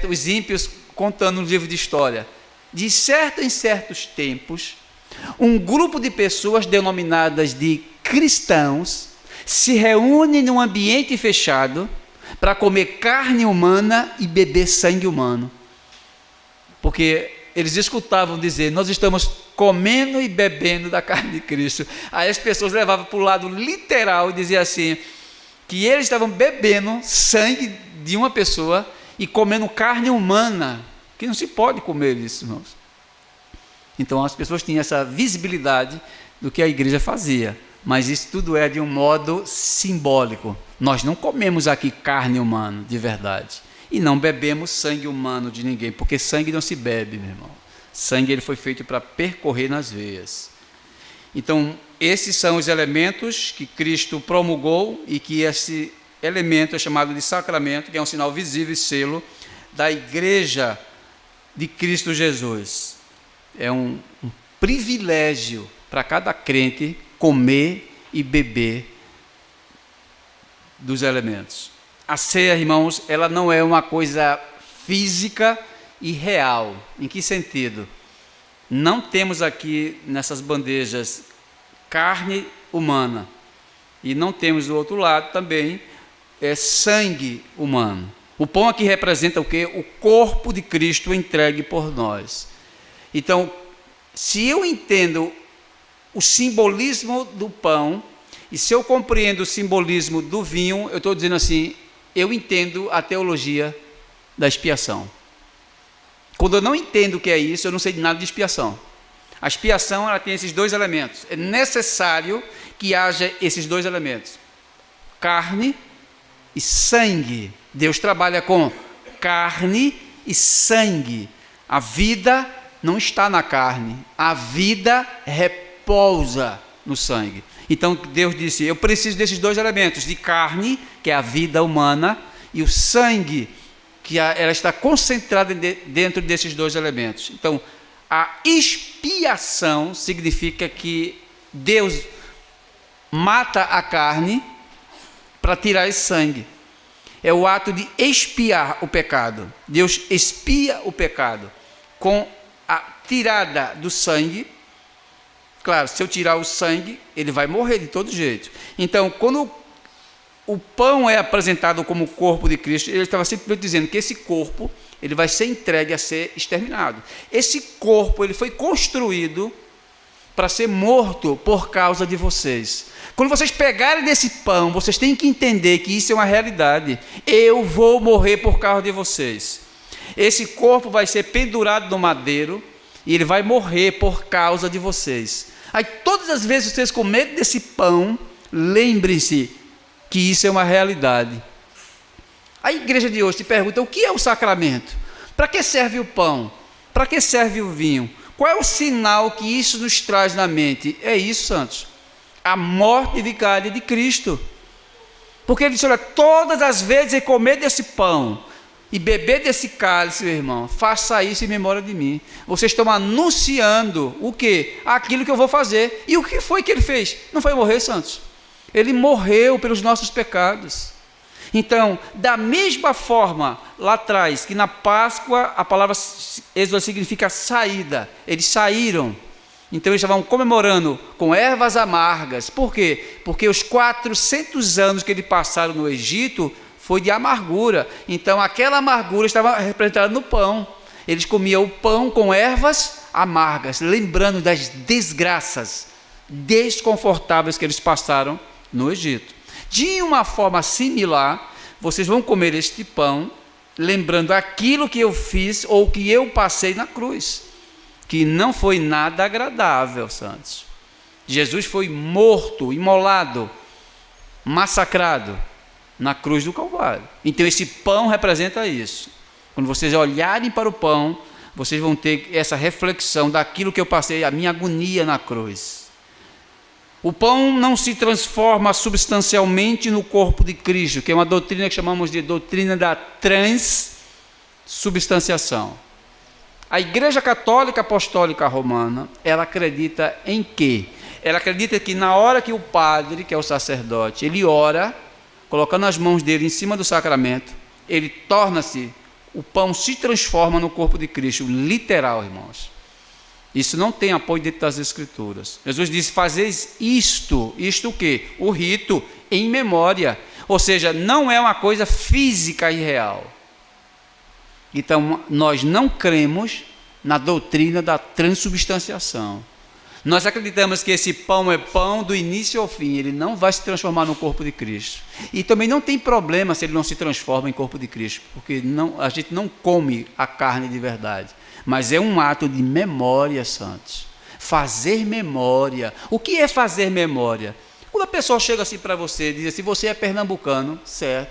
os ímpios, contando no livro de história, de certo em certos tempos, Um grupo de pessoas denominadas de cristãos se reúne num ambiente fechado para comer carne humana e beber sangue humano. Porque eles escutavam dizer, nós estamos comendo e bebendo da carne de Cristo. Aí as pessoas levavam para o lado literal e diziam assim, que eles estavam bebendo sangue de uma pessoa e comendo carne humana, que não se pode comer isso, irmãos. Então as pessoas tinham essa visibilidade do que a igreja fazia, mas isso tudo é de um modo simbólico. Nós não comemos aqui carne humana de verdade e não bebemos sangue humano de ninguém, porque sangue não se bebe, meu irmão. Sangue ele foi feito para percorrer nas veias. Então esses são os elementos que Cristo promulgou e que esse elemento é chamado de sacramento, que é um sinal visível e selo da igreja de Cristo Jesus. É um privilégio para cada crente comer e beber dos elementos. A ceia, irmãos, ela não é uma coisa física e real. Em que sentido? Não temos aqui nessas bandejas carne humana e não temos do outro lado também sangue humano. O pão aqui representa o quê? O corpo de Cristo entregue por nós. Então, se eu entendo o simbolismo do pão, e se eu compreendo o simbolismo do vinho, eu estou dizendo assim, eu entendo a teologia da expiação. Quando eu não entendo o que é isso, eu não sei de nada de expiação. A expiação, ela tem esses dois elementos. É necessário que haja esses dois elementos. Carne e sangue. Deus trabalha com carne e sangue. A vida não está na carne, a vida repousa no sangue. Então Deus disse, eu preciso desses dois elementos, de carne, que é a vida humana, e o sangue, que ela está concentrada dentro desses dois elementos. Então, a expiação significa que Deus mata a carne para tirar esse sangue. É o ato de expiar o pecado. Deus expia o pecado com a tirada do sangue. Claro, se eu tirar o sangue, ele vai morrer de todo jeito. Então, quando o pão é apresentado como o corpo de Cristo, ele estava simplesmente dizendo que esse corpo ele vai ser entregue a ser exterminado. Esse corpo ele foi construído para ser morto por causa de vocês. Quando vocês pegarem desse pão, vocês têm que entender que isso é uma realidade. Eu vou morrer por causa de vocês. Esse corpo vai ser pendurado no madeiro e ele vai morrer por causa de vocês. Aí todas as vezes que vocês comerem desse pão, lembrem-se que isso é uma realidade. A igreja de hoje te pergunta, o que é o sacramento? Para que serve o pão? Para que serve o vinho? Qual é o sinal que isso nos traz na mente? É isso, santos. A morte vicária de Cristo. Porque ele disse, olha, todas as vezes que comer desse pão e beber desse cálice, meu irmão, faça isso em memória de mim. Vocês estão anunciando o quê? Aquilo que eu vou fazer. E o que foi que ele fez? Não foi morrer, santos. Ele morreu pelos nossos pecados. Então, da mesma forma, lá atrás, que na Páscoa, a palavra êxodo significa saída. Eles saíram. Então, eles estavam comemorando com ervas amargas. Por quê? Porque os 400 anos que eles passaram no Egito foi de amargura. Então, aquela amargura estava representada no pão. Eles comiam o pão com ervas amargas, lembrando das desgraças desconfortáveis que eles passaram no Egito. De uma forma similar, vocês vão comer este pão, lembrando aquilo que eu fiz ou que eu passei na cruz, que não foi nada agradável, santos. Jesus foi morto, imolado, massacrado na cruz do Calvário. Então esse pão representa isso. Quando vocês olharem para o pão, vocês vão ter essa reflexão daquilo que eu passei, a minha agonia na cruz. O pão não se transforma substancialmente no corpo de Cristo, que é uma doutrina que chamamos de doutrina da transubstanciação. A Igreja Católica Apostólica Romana, ela acredita em quê? Ela acredita que na hora que o padre, que é o sacerdote, ele ora, colocando as mãos dele em cima do sacramento, ele torna-se, o pão se transforma no corpo de Cristo, literal, irmãos. Isso não tem apoio dentro das Escrituras. Jesus disse: fazeis isto o quê? O rito em memória. Ou seja, não é uma coisa física e real. Então, nós não cremos na doutrina da transubstanciação. Nós acreditamos que esse pão é pão do início ao fim, ele não vai se transformar no corpo de Cristo. E também não tem problema se ele não se transforma em corpo de Cristo, porque a gente não come a carne de verdade, mas é um ato de memória, santos. Fazer memória. O que é fazer memória? Quando a pessoa chega assim para você e diz assim: você é pernambucano, certo?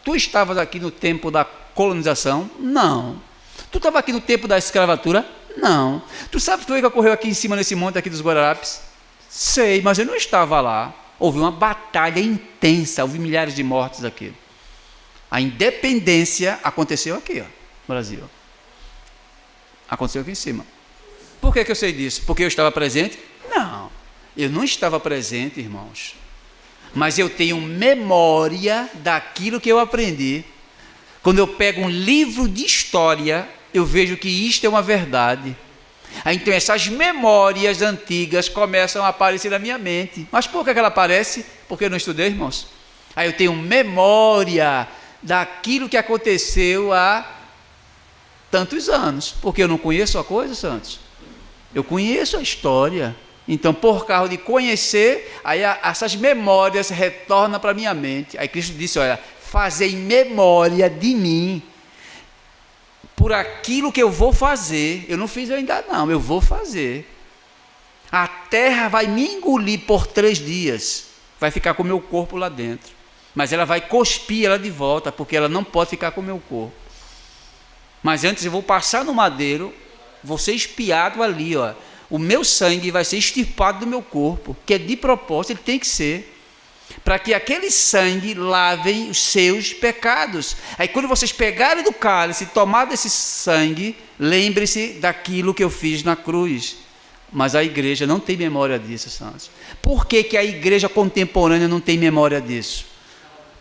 Tu estavas aqui no tempo da colonização? Não. Tu estava aqui no tempo da escravatura? Não. Tu sabe o que ocorreu aqui em cima nesse monte aqui dos Guararapes? Sei, mas eu não estava lá. Houve uma batalha intensa, houve milhares de mortes aqui. A independência aconteceu aqui, ó, no Brasil. Aconteceu aqui em cima. Por que eu sei disso? Porque eu estava presente? Não, eu não estava presente, irmãos. Mas eu tenho memória daquilo que eu aprendi. Quando eu pego um livro de história, eu vejo que isto é uma verdade. Então essas memórias antigas começam a aparecer na minha mente. Mas por que ela aparece? Porque eu não estudei, irmãos. Aí eu tenho memória daquilo que aconteceu há tantos anos. Porque eu não conheço a coisa, santos. Eu conheço a história. Então, por causa de conhecer, aí essas memórias retornam para a minha mente. Aí Cristo disse: olha, fazei memória de mim, por aquilo que eu vou fazer. Eu não fiz ainda não, eu vou fazer. A terra vai me engolir por 3 dias, vai ficar com o meu corpo lá dentro, mas ela vai cuspir ela de volta, porque ela não pode ficar com o meu corpo. Mas antes eu vou passar no madeiro, vou ser espiado ali, ó. O meu sangue vai ser extirpado do meu corpo, que é de propósito, ele tem que ser, para que aquele sangue lavem os seus pecados. Aí quando vocês pegarem do cálice e tomar desse sangue, lembre-se daquilo que eu fiz na cruz. Mas a igreja não tem memória disso, santos. Por que a igreja contemporânea não tem memória disso?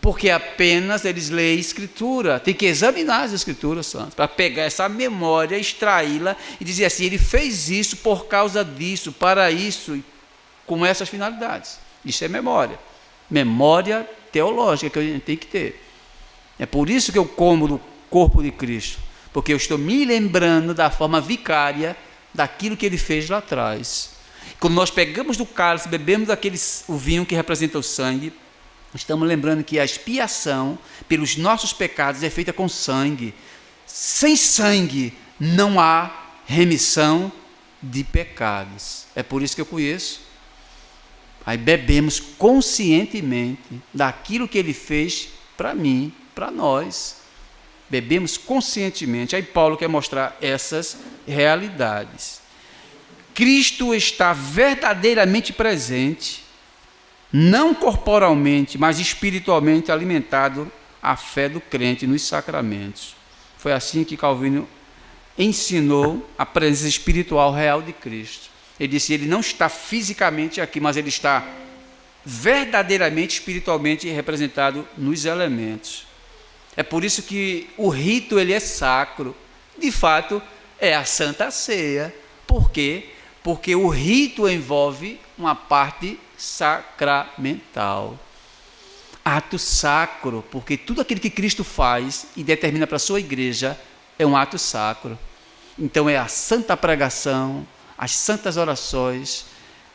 Porque apenas eles leem a Escritura. Tem que examinar as Escrituras, santos, para pegar essa memória, extraí-la e dizer assim: ele fez isso por causa disso, para isso, com essas finalidades. Isso é memória. Memória teológica que a gente tem que ter. É por isso que eu como do corpo de Cristo, porque eu estou me lembrando da forma vicária daquilo que ele fez lá atrás. Quando nós pegamos do cálice, bebemos o vinho que representa o sangue, estamos lembrando que a expiação pelos nossos pecados é feita com sangue. Sem sangue não há remissão de pecados. É por isso que eu conheço. Aí bebemos conscientemente daquilo que ele fez para mim, para nós. Bebemos conscientemente. Aí Paulo quer mostrar essas realidades. Cristo está verdadeiramente presente, não corporalmente, mas espiritualmente alimentado a fé do crente nos sacramentos. Foi assim que Calvino ensinou a presença espiritual real de Cristo. Ele disse: ele não está fisicamente aqui, mas ele está verdadeiramente, espiritualmente representado nos elementos. É por isso que o rito ele é sacro. De fato, é a Santa Ceia. Por quê? Porque o rito envolve uma parte sacramental. Ato sacro, porque tudo aquilo que Cristo faz e determina para a sua igreja é um ato sacro. Então é a santa pregação, as santas orações,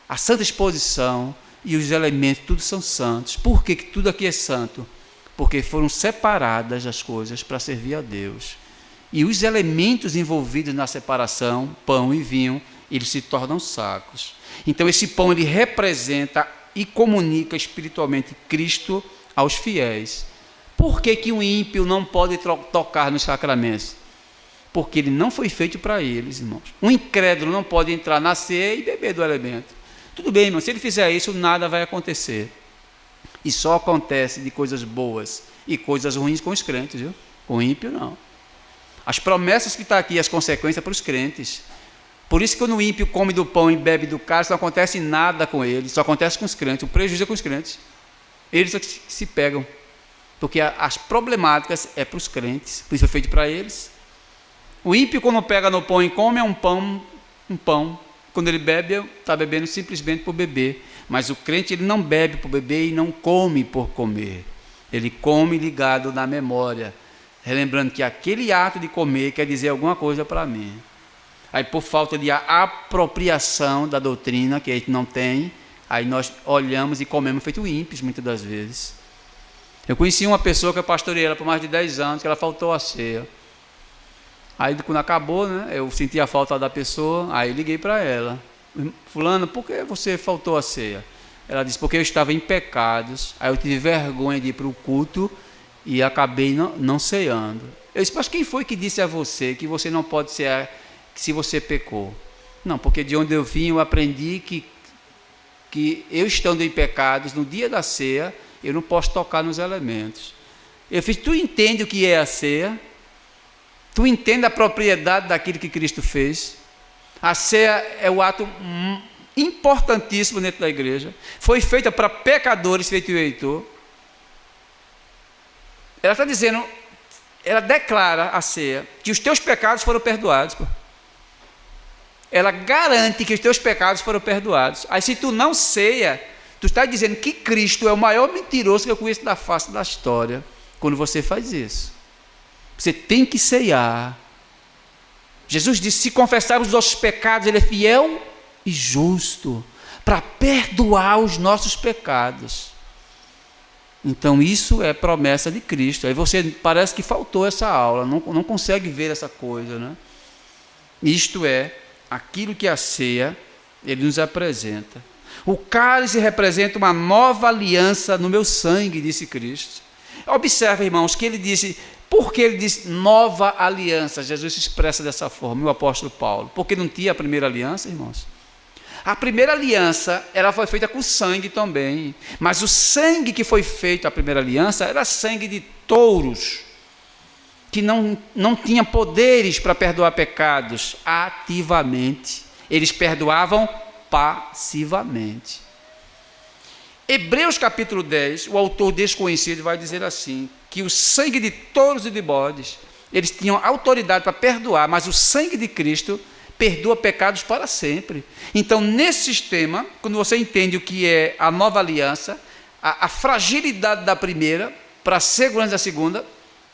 a santa exposição e os elementos, tudo são santos. Por que tudo aqui é santo? Porque foram separadas as coisas para servir a Deus. E os elementos envolvidos na separação, pão e vinho, eles se tornam sacros. Então esse pão ele representa e comunica espiritualmente Cristo aos fiéis. Por que um ímpio não pode tocar nos sacramentos? Porque ele não foi feito para eles, irmãos. Um incrédulo não pode entrar na ceia e beber do elemento. Tudo bem, irmão, se ele fizer isso, nada vai acontecer. E só acontece de coisas boas e coisas ruins com os crentes, viu? Com o ímpio, não. As promessas que estão aqui, as consequências para os crentes. Por isso que quando o ímpio come do pão e bebe do cálice, não acontece nada com ele, só acontece com os crentes. O prejuízo é com os crentes. Eles é que se pegam. Porque as problemáticas é para os crentes, por isso foi feito para eles. O ímpio, quando pega no pão e come, é um pão um pão. Quando ele bebe, está bebendo simplesmente por beber. Mas o crente, ele não bebe por beber e não come por comer. Ele come ligado na memória, relembrando que aquele ato de comer quer dizer alguma coisa para mim. Aí, por falta de apropriação da doutrina, que a gente não tem, aí nós olhamos e comemos feito ímpios, muitas das vezes. Eu conheci uma pessoa que eu pastoreei ela por mais de 10 anos, que ela faltou a ceia. Aí, quando acabou, né, eu senti a falta da pessoa, aí liguei para ela. Fulano, por que você faltou a ceia? Ela disse, porque eu estava em pecados, aí eu tive vergonha de ir para o culto e acabei não ceando. Eu disse, mas quem foi que disse a você que você não pode cear se você pecou? Não, porque de onde eu vim eu aprendi que eu estando em pecados, no dia da ceia, eu não posso tocar nos elementos. Eu fiz, tu entende o que é a ceia? Tu entende a propriedade daquilo que Cristo fez? A ceia é o ato importantíssimo dentro da igreja. Foi feita para pecadores, feito o Heitor. Ela está dizendo, ela declara a ceia, que os teus pecados foram perdoados. Pô. Ela garante que os teus pecados foram perdoados. Aí se tu não ceia, tu está dizendo que Cristo é o maior mentiroso que eu conheço da face da história, quando você faz isso. Você tem que ceiar. Jesus disse, se confessarmos os nossos pecados, Ele é fiel e justo para perdoar os nossos pecados. Então isso é promessa de Cristo. Aí você parece que faltou essa aula, não consegue ver essa coisa, né? Isto é aquilo que a ceia ele nos apresenta. O cálice representa uma nova aliança no meu sangue, disse Cristo. Observe, irmãos, que ele disse, por que ele disse nova aliança? Jesus se expressa dessa forma, o apóstolo Paulo. Porque não tinha a primeira aliança, irmãos? A primeira aliança, ela foi feita com sangue também. Mas o sangue que foi feito, a primeira aliança, era sangue de touros, que não tinha poderes para perdoar pecados ativamente. Eles perdoavam passivamente. Hebreus capítulo 10, o autor desconhecido vai dizer assim, que o sangue de touros e de bodes, eles tinham autoridade para perdoar, mas o sangue de Cristo perdoa pecados para sempre. Então, nesse sistema, quando você entende o que é a nova aliança, a fragilidade da primeira para a segurança da segunda,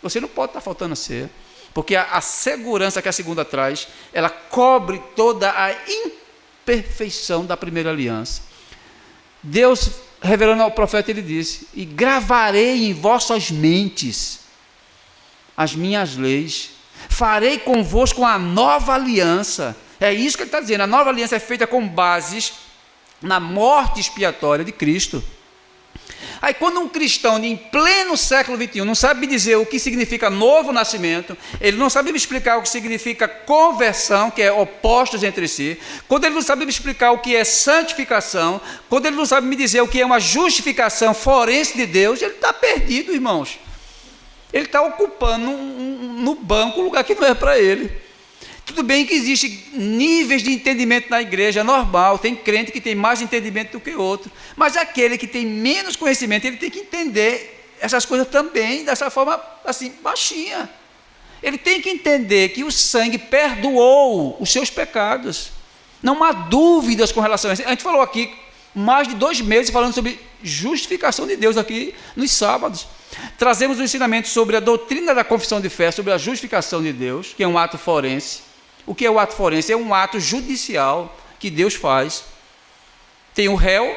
você não pode estar faltando a ceia, porque a segurança que a segunda traz, ela cobre toda a imperfeição da primeira aliança. Deus, revelando ao profeta, ele disse, e gravarei em vossas mentes as minhas leis, farei convosco uma nova aliança. É isso que ele está dizendo, a nova aliança é feita com bases na morte expiatória de Cristo. Aí quando um cristão em pleno século XXI não sabe dizer o que significa novo nascimento, ele não sabe me explicar o que significa conversão, que é opostos entre si, quando ele não sabe me explicar o que é santificação, quando ele não sabe me dizer o que é uma justificação forense de Deus, ele está perdido, irmãos. Ele está ocupando no banco um lugar que não é para ele. Tudo bem que existem níveis de entendimento na igreja, normal, tem crente que tem mais entendimento do que outro, mas aquele que tem menos conhecimento, ele tem que entender essas coisas também, dessa forma assim, baixinha. Ele tem que entender que o sangue perdoou os seus pecados. Não há dúvidas com relação a isso. A gente falou aqui mais de 2 meses falando sobre justificação de Deus aqui nos sábados. Trazemos um ensinamento sobre a doutrina da confissão de fé, sobre a justificação de Deus, que é um ato forense. O que é o ato forense? É um ato judicial que Deus faz. Tem o réu,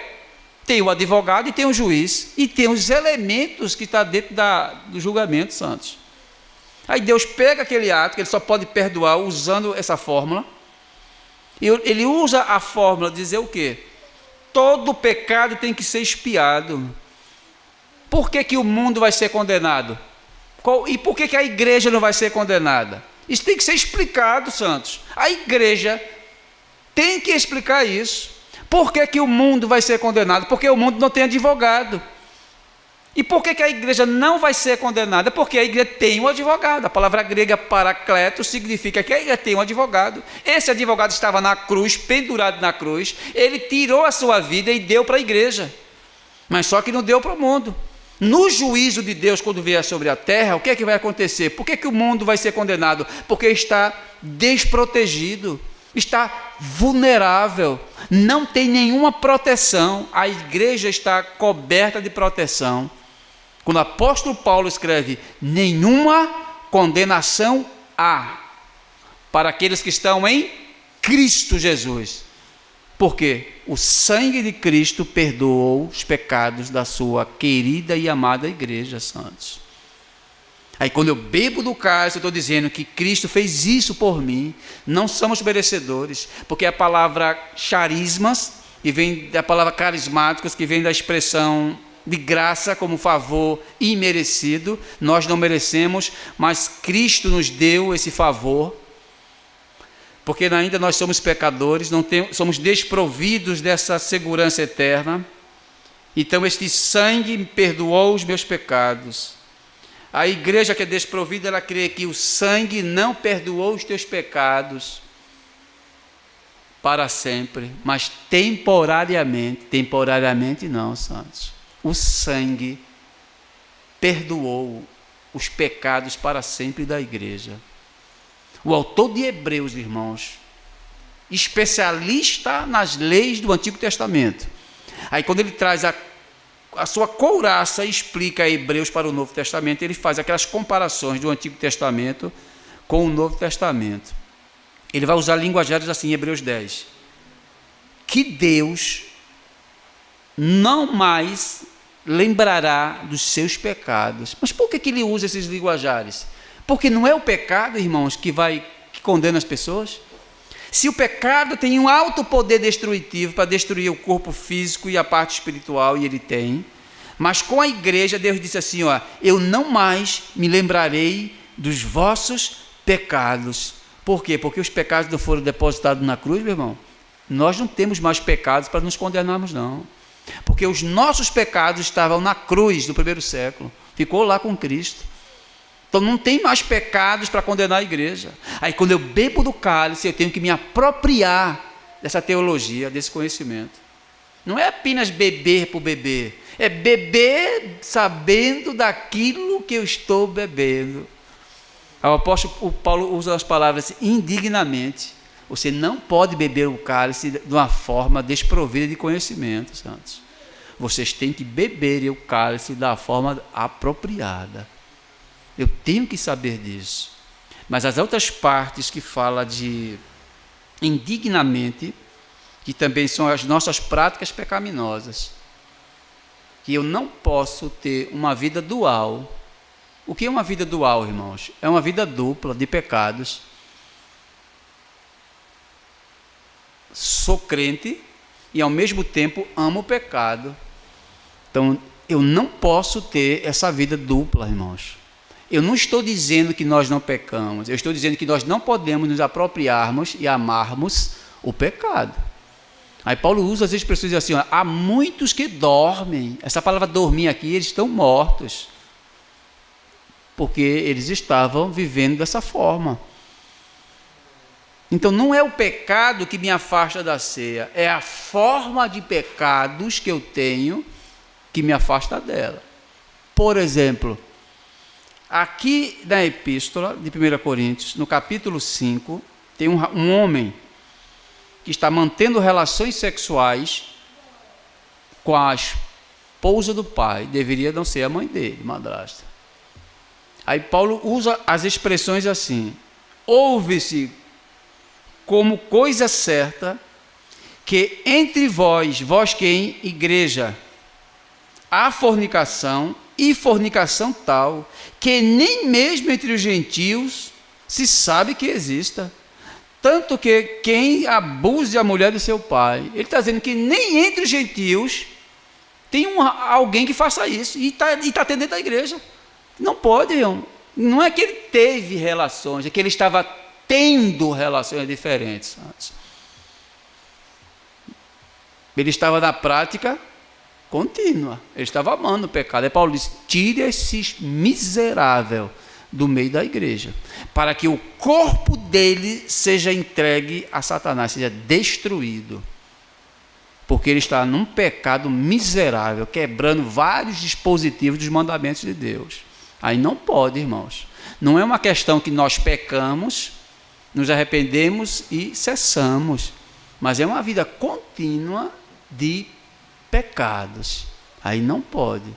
tem o advogado e tem o juiz. E tem os elementos que estão dentro do julgamento, santos. Aí Deus pega aquele ato, que ele só pode perdoar usando essa fórmula. E ele usa a fórmula de dizer o quê? Todo pecado tem que ser expiado. Por que o mundo vai ser condenado? E por que a igreja não vai ser condenada? Isso tem que ser explicado, santos. A igreja tem que explicar isso. Por que o mundo vai ser condenado? Porque o mundo não tem advogado. E por que a igreja não vai ser condenada? Porque a igreja tem um advogado. A palavra grega paracletos significa que a igreja tem um advogado. Esse advogado estava na cruz, pendurado na cruz. Ele tirou a sua vida e deu para a igreja. Mas só que não deu para o mundo. No juízo de Deus, quando vier sobre a terra, o que é que vai acontecer? Por que o mundo vai ser condenado? Porque está desprotegido. está vulnerável, não tem nenhuma proteção. A igreja está coberta de proteção. Quando o apóstolo Paulo escreve, nenhuma condenação há para aqueles que estão em Cristo Jesus. Porque o sangue de Cristo perdoou os pecados da sua querida e amada igreja, santos. Aí quando eu bebo do cálice, eu estou dizendo que Cristo fez isso por mim. Não somos merecedores, porque a palavra charismas, que vem da palavra carismáticos, que vem da expressão de graça como favor imerecido, nós não merecemos, mas Cristo nos deu esse favor, porque ainda nós somos pecadores, somos desprovidos dessa segurança eterna. Então este sangue me perdoou os meus pecados. A igreja que é desprovida, ela crê que o sangue não perdoou os teus pecados para sempre, mas temporariamente não, santos. O sangue perdoou os pecados para sempre da igreja. O autor de Hebreus, irmãos, especialista nas leis do Antigo Testamento. Aí quando ele traz a sua couraça e explica Hebreus para o Novo Testamento, ele faz aquelas comparações do Antigo Testamento com o Novo Testamento. Ele vai usar linguajares assim, em Hebreus 10. Que Deus não mais lembrará dos seus pecados. Mas por que ele usa esses linguajares? Porque não é o pecado, irmãos, que condena as pessoas. Se o pecado tem um alto poder destrutivo para destruir o corpo físico e a parte espiritual, e ele tem, mas com a igreja Deus disse assim, eu não mais me lembrarei dos vossos pecados. Por quê? Porque os pecados não foram depositados na cruz, meu irmão. Nós não temos mais pecados para nos condenarmos, não. Porque os nossos pecados estavam na cruz do primeiro século, ficou lá com Cristo. Então não tem mais pecados para condenar a igreja. Aí quando eu bebo do cálice, eu tenho que me apropriar dessa teologia, desse conhecimento. Não é apenas beber por beber, é beber sabendo daquilo que eu estou bebendo. O apóstolo Paulo usa as palavras indignamente. Você não pode beber o cálice de uma forma desprovida de conhecimento, santos. Vocês têm que beber o cálice da forma apropriada. Eu tenho que saber disso. Mas as outras partes que fala de indignamente, que também são as nossas práticas pecaminosas, que eu não posso ter uma vida dual. O que é uma vida dual, irmãos? É uma vida dupla de pecados. Sou crente e ao mesmo tempo amo o pecado. Então eu não posso ter essa vida dupla, irmãos. Eu não estou dizendo que nós não pecamos, eu estou dizendo que nós não podemos nos apropriarmos e amarmos o pecado. Aí Paulo usa as expressões assim, há muitos que dormem. Essa palavra dormir aqui, eles estão mortos, porque eles estavam vivendo dessa forma. Então não é o pecado que me afasta da ceia, é a forma de pecados que eu tenho que me afasta dela. Por exemplo, aqui na epístola de 1 Coríntios, no capítulo 5, tem um homem que está mantendo relações sexuais com a esposa do pai, deveria não ser a mãe dele, madrasta. Aí Paulo usa as expressões assim, ouve-se como coisa certa que entre vós quem? Igreja, há fornicação, e fornicação tal, que nem mesmo entre os gentios se sabe que exista. Tanto que quem abuse a mulher do seu pai, ele está dizendo que nem entre os gentios tem alguém que faça isso, e está dentro da igreja. Não pode, irmão. Não é que ele teve relações, é que ele estava tendo relações diferentes. Ele estava na prática contínua, ele estava amando o pecado. Aí Paulo diz, tire esse miserável do meio da igreja, para que o corpo dele seja entregue a Satanás, seja destruído, porque ele está num pecado miserável, quebrando vários dispositivos dos mandamentos de Deus. Aí não pode, irmãos. Não é uma questão que nós pecamos nos arrependemos e cessamos. Mas é uma vida contínua de pecados. Aí não pode.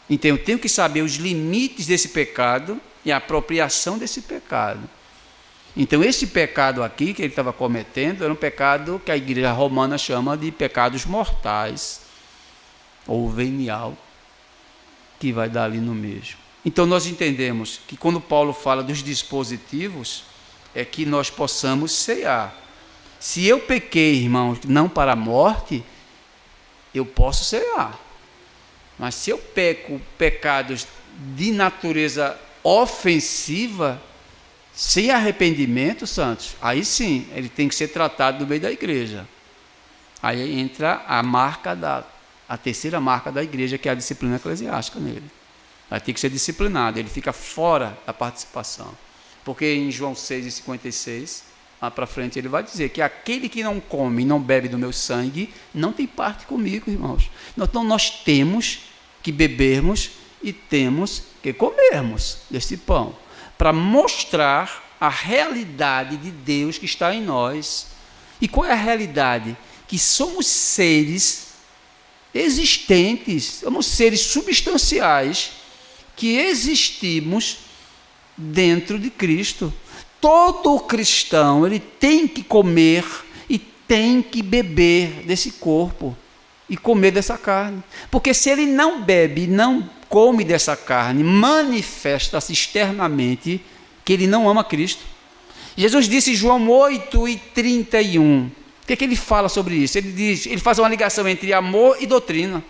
Então eu tenho que saber os limites desse pecado e a apropriação desse pecado. Então esse pecado aqui que ele estava cometendo era um pecado que a igreja romana chama de pecados mortais, ou venial, que vai dar ali no mesmo. Então nós entendemos que quando Paulo fala dos dispositivos, é que nós possamos cear. Se eu pequei, irmãos, não para a morte, eu posso cear. Mas se eu peco pecados de natureza ofensiva, sem arrependimento, santos, aí sim, ele tem que ser tratado no meio da igreja. Aí entra a terceira marca da igreja, que é a disciplina eclesiástica nele. Vai ter que ser disciplinado, ele fica fora da participação. Porque em João 6,56, lá para frente, ele vai dizer que aquele que não come e não bebe do meu sangue, não tem parte comigo, irmãos. Então nós temos que bebermos e temos que comermos desse pão, para mostrar a realidade de Deus que está em nós. E qual é a realidade? Que somos seres existentes, somos seres substanciais, que existimos dentro de Cristo. Todo cristão, ele tem que comer e tem que beber desse corpo e comer dessa carne. Porque se ele não bebe, não come dessa carne, manifesta-se externamente que ele não ama Cristo. Jesus disse em João 8:31, o que ele fala sobre isso? Ele faz uma ligação entre amor e doutrina.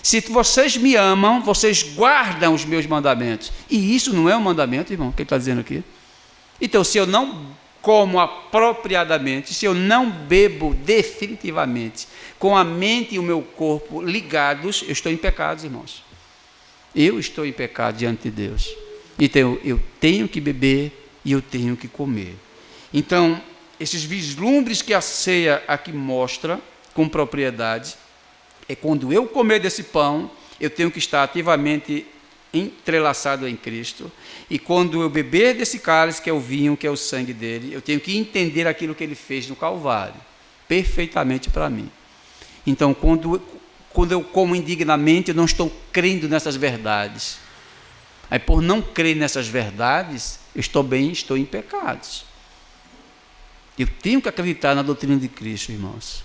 Se vocês me amam, vocês guardam os meus mandamentos. E isso não é um mandamento, irmão, que ele está dizendo aqui. Então, se eu não como apropriadamente, se eu não bebo definitivamente, com a mente e o meu corpo ligados, eu estou em pecados, irmãos. Eu estou em pecado diante de Deus. Então, eu tenho que beber e eu tenho que comer. Então, esses vislumbres que a ceia aqui mostra com propriedade, é quando eu comer desse pão, eu tenho que estar ativamente entrelaçado em Cristo, e quando eu beber desse cálice, que é o vinho, que é o sangue dele, eu tenho que entender aquilo que ele fez no Calvário, perfeitamente para mim. Então, quando eu como indignamente, eu não estou crendo nessas verdades. Aí, por não crer nessas verdades, eu estou em pecados. Eu tenho que acreditar na doutrina de Cristo, irmãos.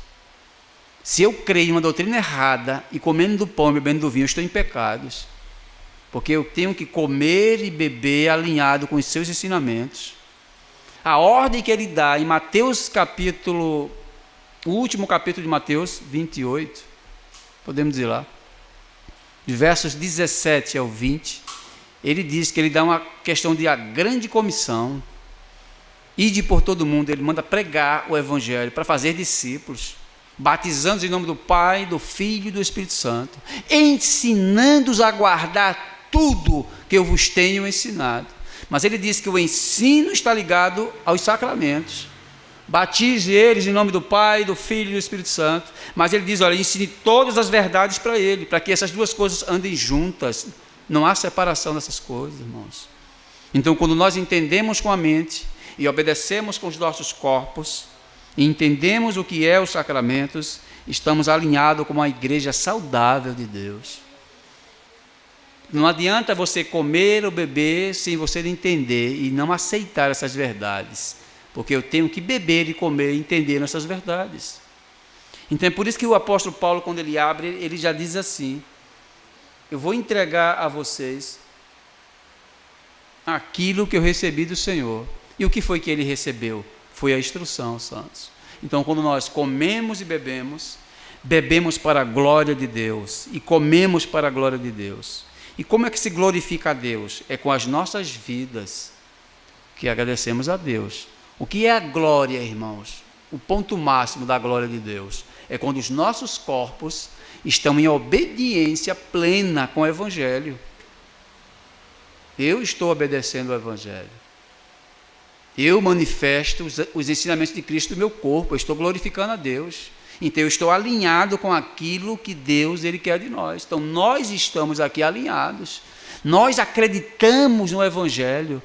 Se eu creio em uma doutrina errada, e comendo do pão e bebendo do vinho, eu estou em pecados. Porque eu tenho que comer e beber alinhado com os seus ensinamentos. A ordem que ele dá em Mateus o último capítulo de Mateus 28, podemos dizer lá, de versos 17 ao 20, ele diz que ele dá uma questão de a grande comissão, ide por todo mundo, ele manda pregar o evangelho para fazer discípulos, batizando-os em nome do Pai, do Filho e do Espírito Santo, ensinando-os a guardar tudo que eu vos tenho ensinado. Mas ele diz que o ensino está ligado aos sacramentos. Batize eles em nome do Pai, do Filho e do Espírito Santo. Mas ele diz, olha, ensine todas as verdades para ele, para que essas duas coisas andem juntas. Não há separação dessas coisas, irmãos. Então, quando nós entendemos com a mente e obedecemos com os nossos corpos, e entendemos o que é os sacramentos, estamos alinhados com uma igreja saudável de Deus. Não adianta você comer ou beber sem você entender e não aceitar essas verdades, porque eu tenho que beber e comer e entender essas verdades. Então é por isso que o apóstolo Paulo, quando ele abre, ele já diz assim: eu vou entregar a vocês aquilo que eu recebi do Senhor. E o que foi que ele recebeu? Foi a instrução, santos. Então, quando nós comemos e bebemos, bebemos para a glória de Deus e comemos para a glória de Deus. E como é que se glorifica a Deus? É com as nossas vidas que agradecemos a Deus. O que é a glória, irmãos? O ponto máximo da glória de Deus é quando os nossos corpos estão em obediência plena com o Evangelho. Eu estou obedecendo ao Evangelho. Eu manifesto os ensinamentos de Cristo no meu corpo, eu estou glorificando a Deus. Então eu estou alinhado com aquilo que Deus ele quer de nós. Então nós estamos aqui alinhados. Nós acreditamos no Evangelho.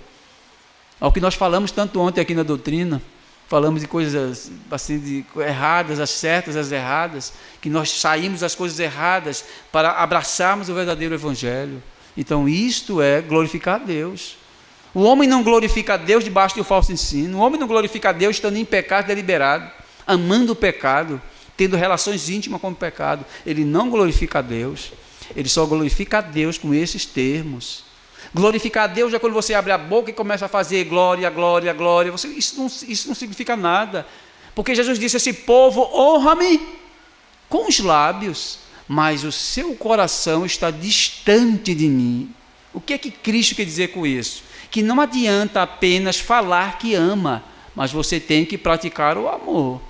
Ao que nós falamos tanto ontem aqui na doutrina, falamos de coisas assim, erradas, as certas, as erradas, que nós saímos das coisas erradas para abraçarmos o verdadeiro evangelho. Então isto é glorificar a Deus. O homem não glorifica a Deus debaixo do falso ensino. O homem não glorifica a Deus estando em pecado deliberado, amando o pecado, tendo relações íntimas com o pecado. Ele não glorifica a Deus. Ele só glorifica a Deus com esses termos. Glorificar a Deus é quando você abre a boca e começa a fazer glória, glória, glória. Isso não significa nada. Porque Jesus disse: esse povo honra-me com os lábios, mas o seu coração está distante de mim. O que é que Cristo quer dizer com isso? Que não adianta apenas falar que ama, mas você tem que praticar o amor.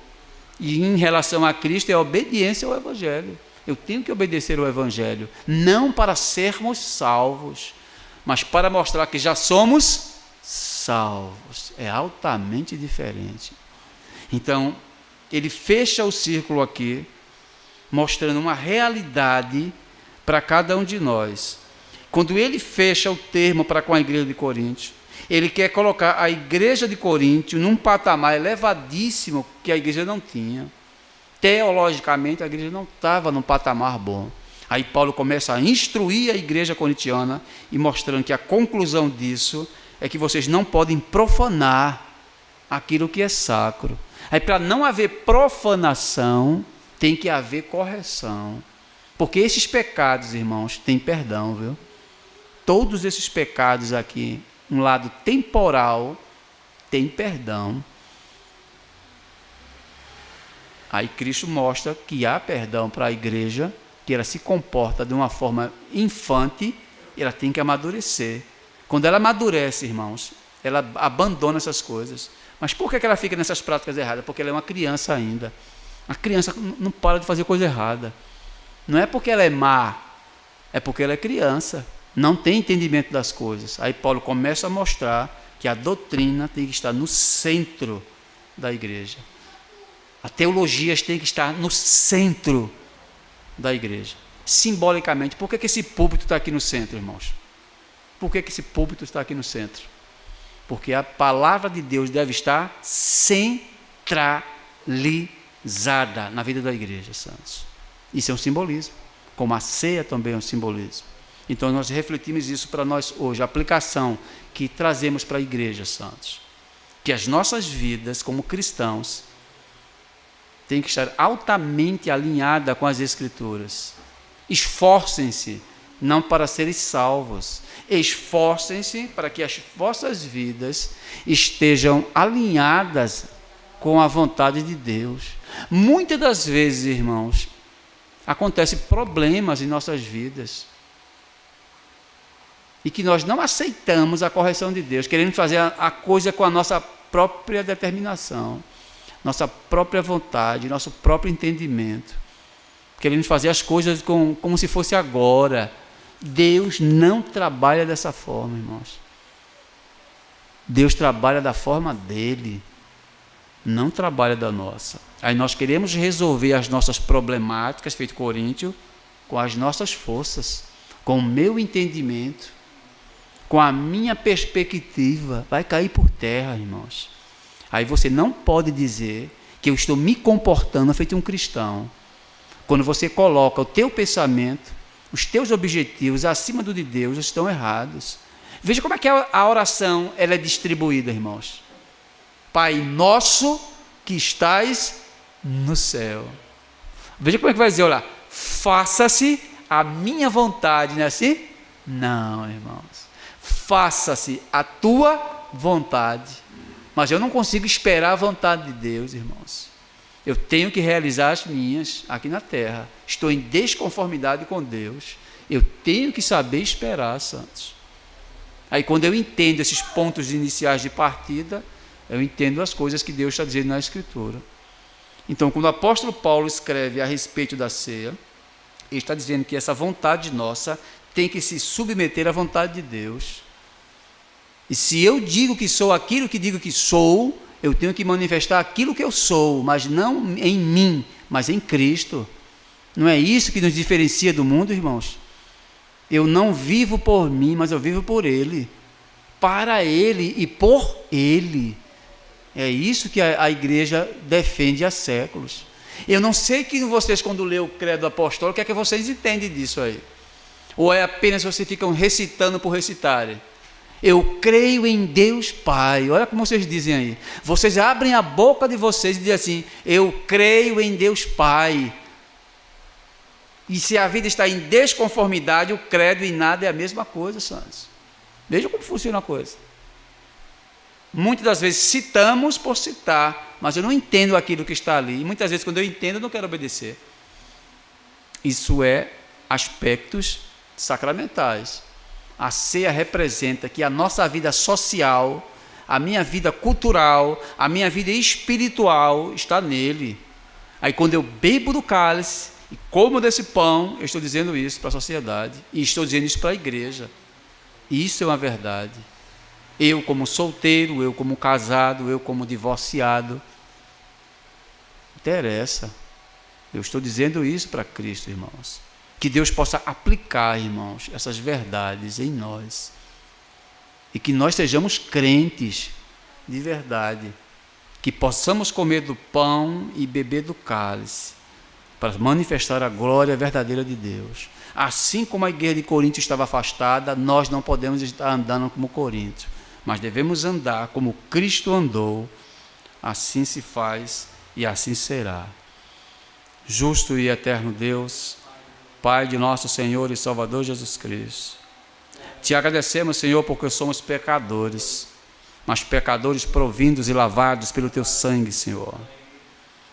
E em relação a Cristo é a obediência ao Evangelho. Eu tenho que obedecer ao Evangelho, não para sermos salvos, mas para mostrar que já somos salvos. É altamente diferente. Então, ele fecha o círculo aqui, mostrando uma realidade para cada um de nós. Quando ele fecha o termo para com a igreja de Corinto, ele quer colocar a igreja de Corinto num patamar elevadíssimo que a igreja não tinha. Teologicamente, a igreja não estava num patamar bom. Aí Paulo começa a instruir a igreja corintiana e mostrando que a conclusão disso é que vocês não podem profanar aquilo que é sacro. Aí, para não haver profanação, tem que haver correção. Porque esses pecados, irmãos, têm perdão, viu? Todos esses pecados aqui, um lado temporal, tem perdão. Aí Cristo mostra que há perdão para a igreja, que ela se comporta de uma forma infante, e ela tem que amadurecer. Quando ela amadurece, irmãos, ela abandona essas coisas. Mas por que ela fica nessas práticas erradas? Porque ela é uma criança ainda. A criança não para de fazer coisa errada. Não é porque ela é má, é porque ela é criança. Não tem entendimento das coisas. Aí Paulo começa a mostrar que a doutrina tem que estar no centro da igreja. A teologia tem que estar no centro da igreja. Simbolicamente, por que esse púlpito está aqui no centro, irmãos? Por que esse púlpito está aqui no centro? Porque a palavra de Deus deve estar centralizada na vida da igreja, santos. Isso é um simbolismo, como a ceia também é um simbolismo. Então nós refletimos isso para nós hoje, a aplicação que trazemos para a igreja, santos. Que as nossas vidas como cristãos têm que estar altamente alinhadas com as Escrituras. Esforcem-se, não para serem salvos. Esforcem-se para que as vossas vidas estejam alinhadas com a vontade de Deus. Muitas das vezes, irmãos, acontecem problemas em nossas vidas e que nós não aceitamos a correção de Deus, queremos fazer a coisa com a nossa própria determinação, nossa própria vontade, nosso próprio entendimento. Queremos fazer as coisas como se fosse agora. Deus não trabalha dessa forma, irmãos. Deus trabalha da forma dele, não trabalha da nossa. Aí nós queremos resolver as nossas problemáticas, feito Coríntio, com as nossas forças, com o meu entendimento, com a minha perspectiva. Vai cair por terra, irmãos. Aí você não pode dizer que eu estou me comportando feito um cristão, quando você coloca o teu pensamento, os teus objetivos acima do de Deus, estão errados. Veja como é que a oração ela é distribuída, irmãos. Pai nosso que estais no céu. Veja como é que vai dizer, olha, faça-se a minha vontade, não é assim? Não, irmãos. Faça-se a tua vontade. Mas eu não consigo esperar a vontade de Deus, irmãos. Eu tenho que realizar as minhas aqui na terra. Estou em desconformidade com Deus. Eu tenho que saber esperar, santos. Aí quando eu entendo esses pontos iniciais de partida, eu entendo as coisas que Deus está dizendo na Escritura. Então, quando o apóstolo Paulo escreve a respeito da ceia, ele está dizendo que essa vontade nossa tem que se submeter à vontade de Deus. E se eu digo que sou aquilo que digo que sou, eu tenho que manifestar aquilo que eu sou, mas não em mim, mas em Cristo. Não é isso que nos diferencia do mundo, irmãos? Eu não vivo por mim, mas eu vivo por Ele. para Ele e por Ele. É isso que a igreja defende há séculos. Eu não sei que vocês, quando lê o credo apostólico, o que é que vocês entendem disso aí? Ou é apenas vocês ficam recitando por recitarem? Eu creio em Deus Pai. Olha como vocês dizem aí. Vocês abrem a boca de vocês e dizem assim: eu creio em Deus Pai. E se a vida está em desconformidade, o credo em nada é a mesma coisa, santos. Veja como funciona a coisa. Muitas das vezes citamos por citar, mas eu não entendo aquilo que está ali. E muitas vezes, quando eu entendo, eu não quero obedecer. Isso é aspectos sacramentais. A ceia representa que a nossa vida social, a minha vida cultural, a minha vida espiritual está nele. Aí quando eu bebo do cálice e como desse pão, eu estou dizendo isso para a sociedade e estou dizendo isso para a igreja. Isso é uma verdade. Eu como solteiro, eu como casado, eu como divorciado, interessa. Eu estou dizendo isso para Cristo, irmãos. Que Deus possa aplicar, irmãos, essas verdades em nós. E que nós sejamos crentes de verdade. Que possamos comer do pão e beber do cálice, para manifestar a glória verdadeira de Deus. Assim como a igreja de Corinto estava afastada, nós não podemos estar andando como Corinto, mas devemos andar como Cristo andou. Assim se faz e assim será. Justo e eterno Deus, Pai de nosso Senhor e Salvador Jesus Cristo, te agradecemos, Senhor, porque somos pecadores, mas pecadores provindos e lavados pelo teu sangue, Senhor.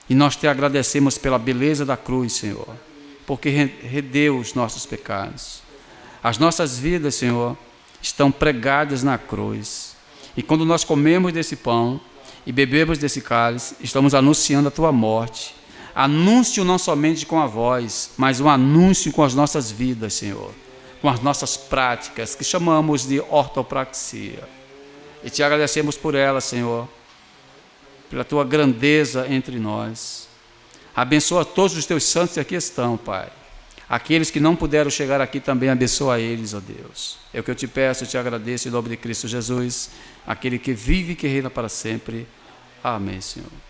E nós te agradecemos pela beleza da cruz, Senhor, porque redeu os nossos pecados. As nossas vidas, Senhor, estão pregadas na cruz. E quando nós comemos desse pão e bebemos desse cálice, estamos anunciando a tua morte. Anúncio não somente com a voz, mas um anúncio com as nossas vidas, Senhor, com as nossas práticas, que chamamos de ortopraxia. E te agradecemos por ela, Senhor, pela tua grandeza entre nós. Abençoa todos os teus santos que aqui estão, Pai. Aqueles que não puderam chegar aqui também, abençoa eles, ó Deus. É o que eu te peço, eu te agradeço em nome de Cristo Jesus, aquele que vive e que reina para sempre. Amém, Senhor.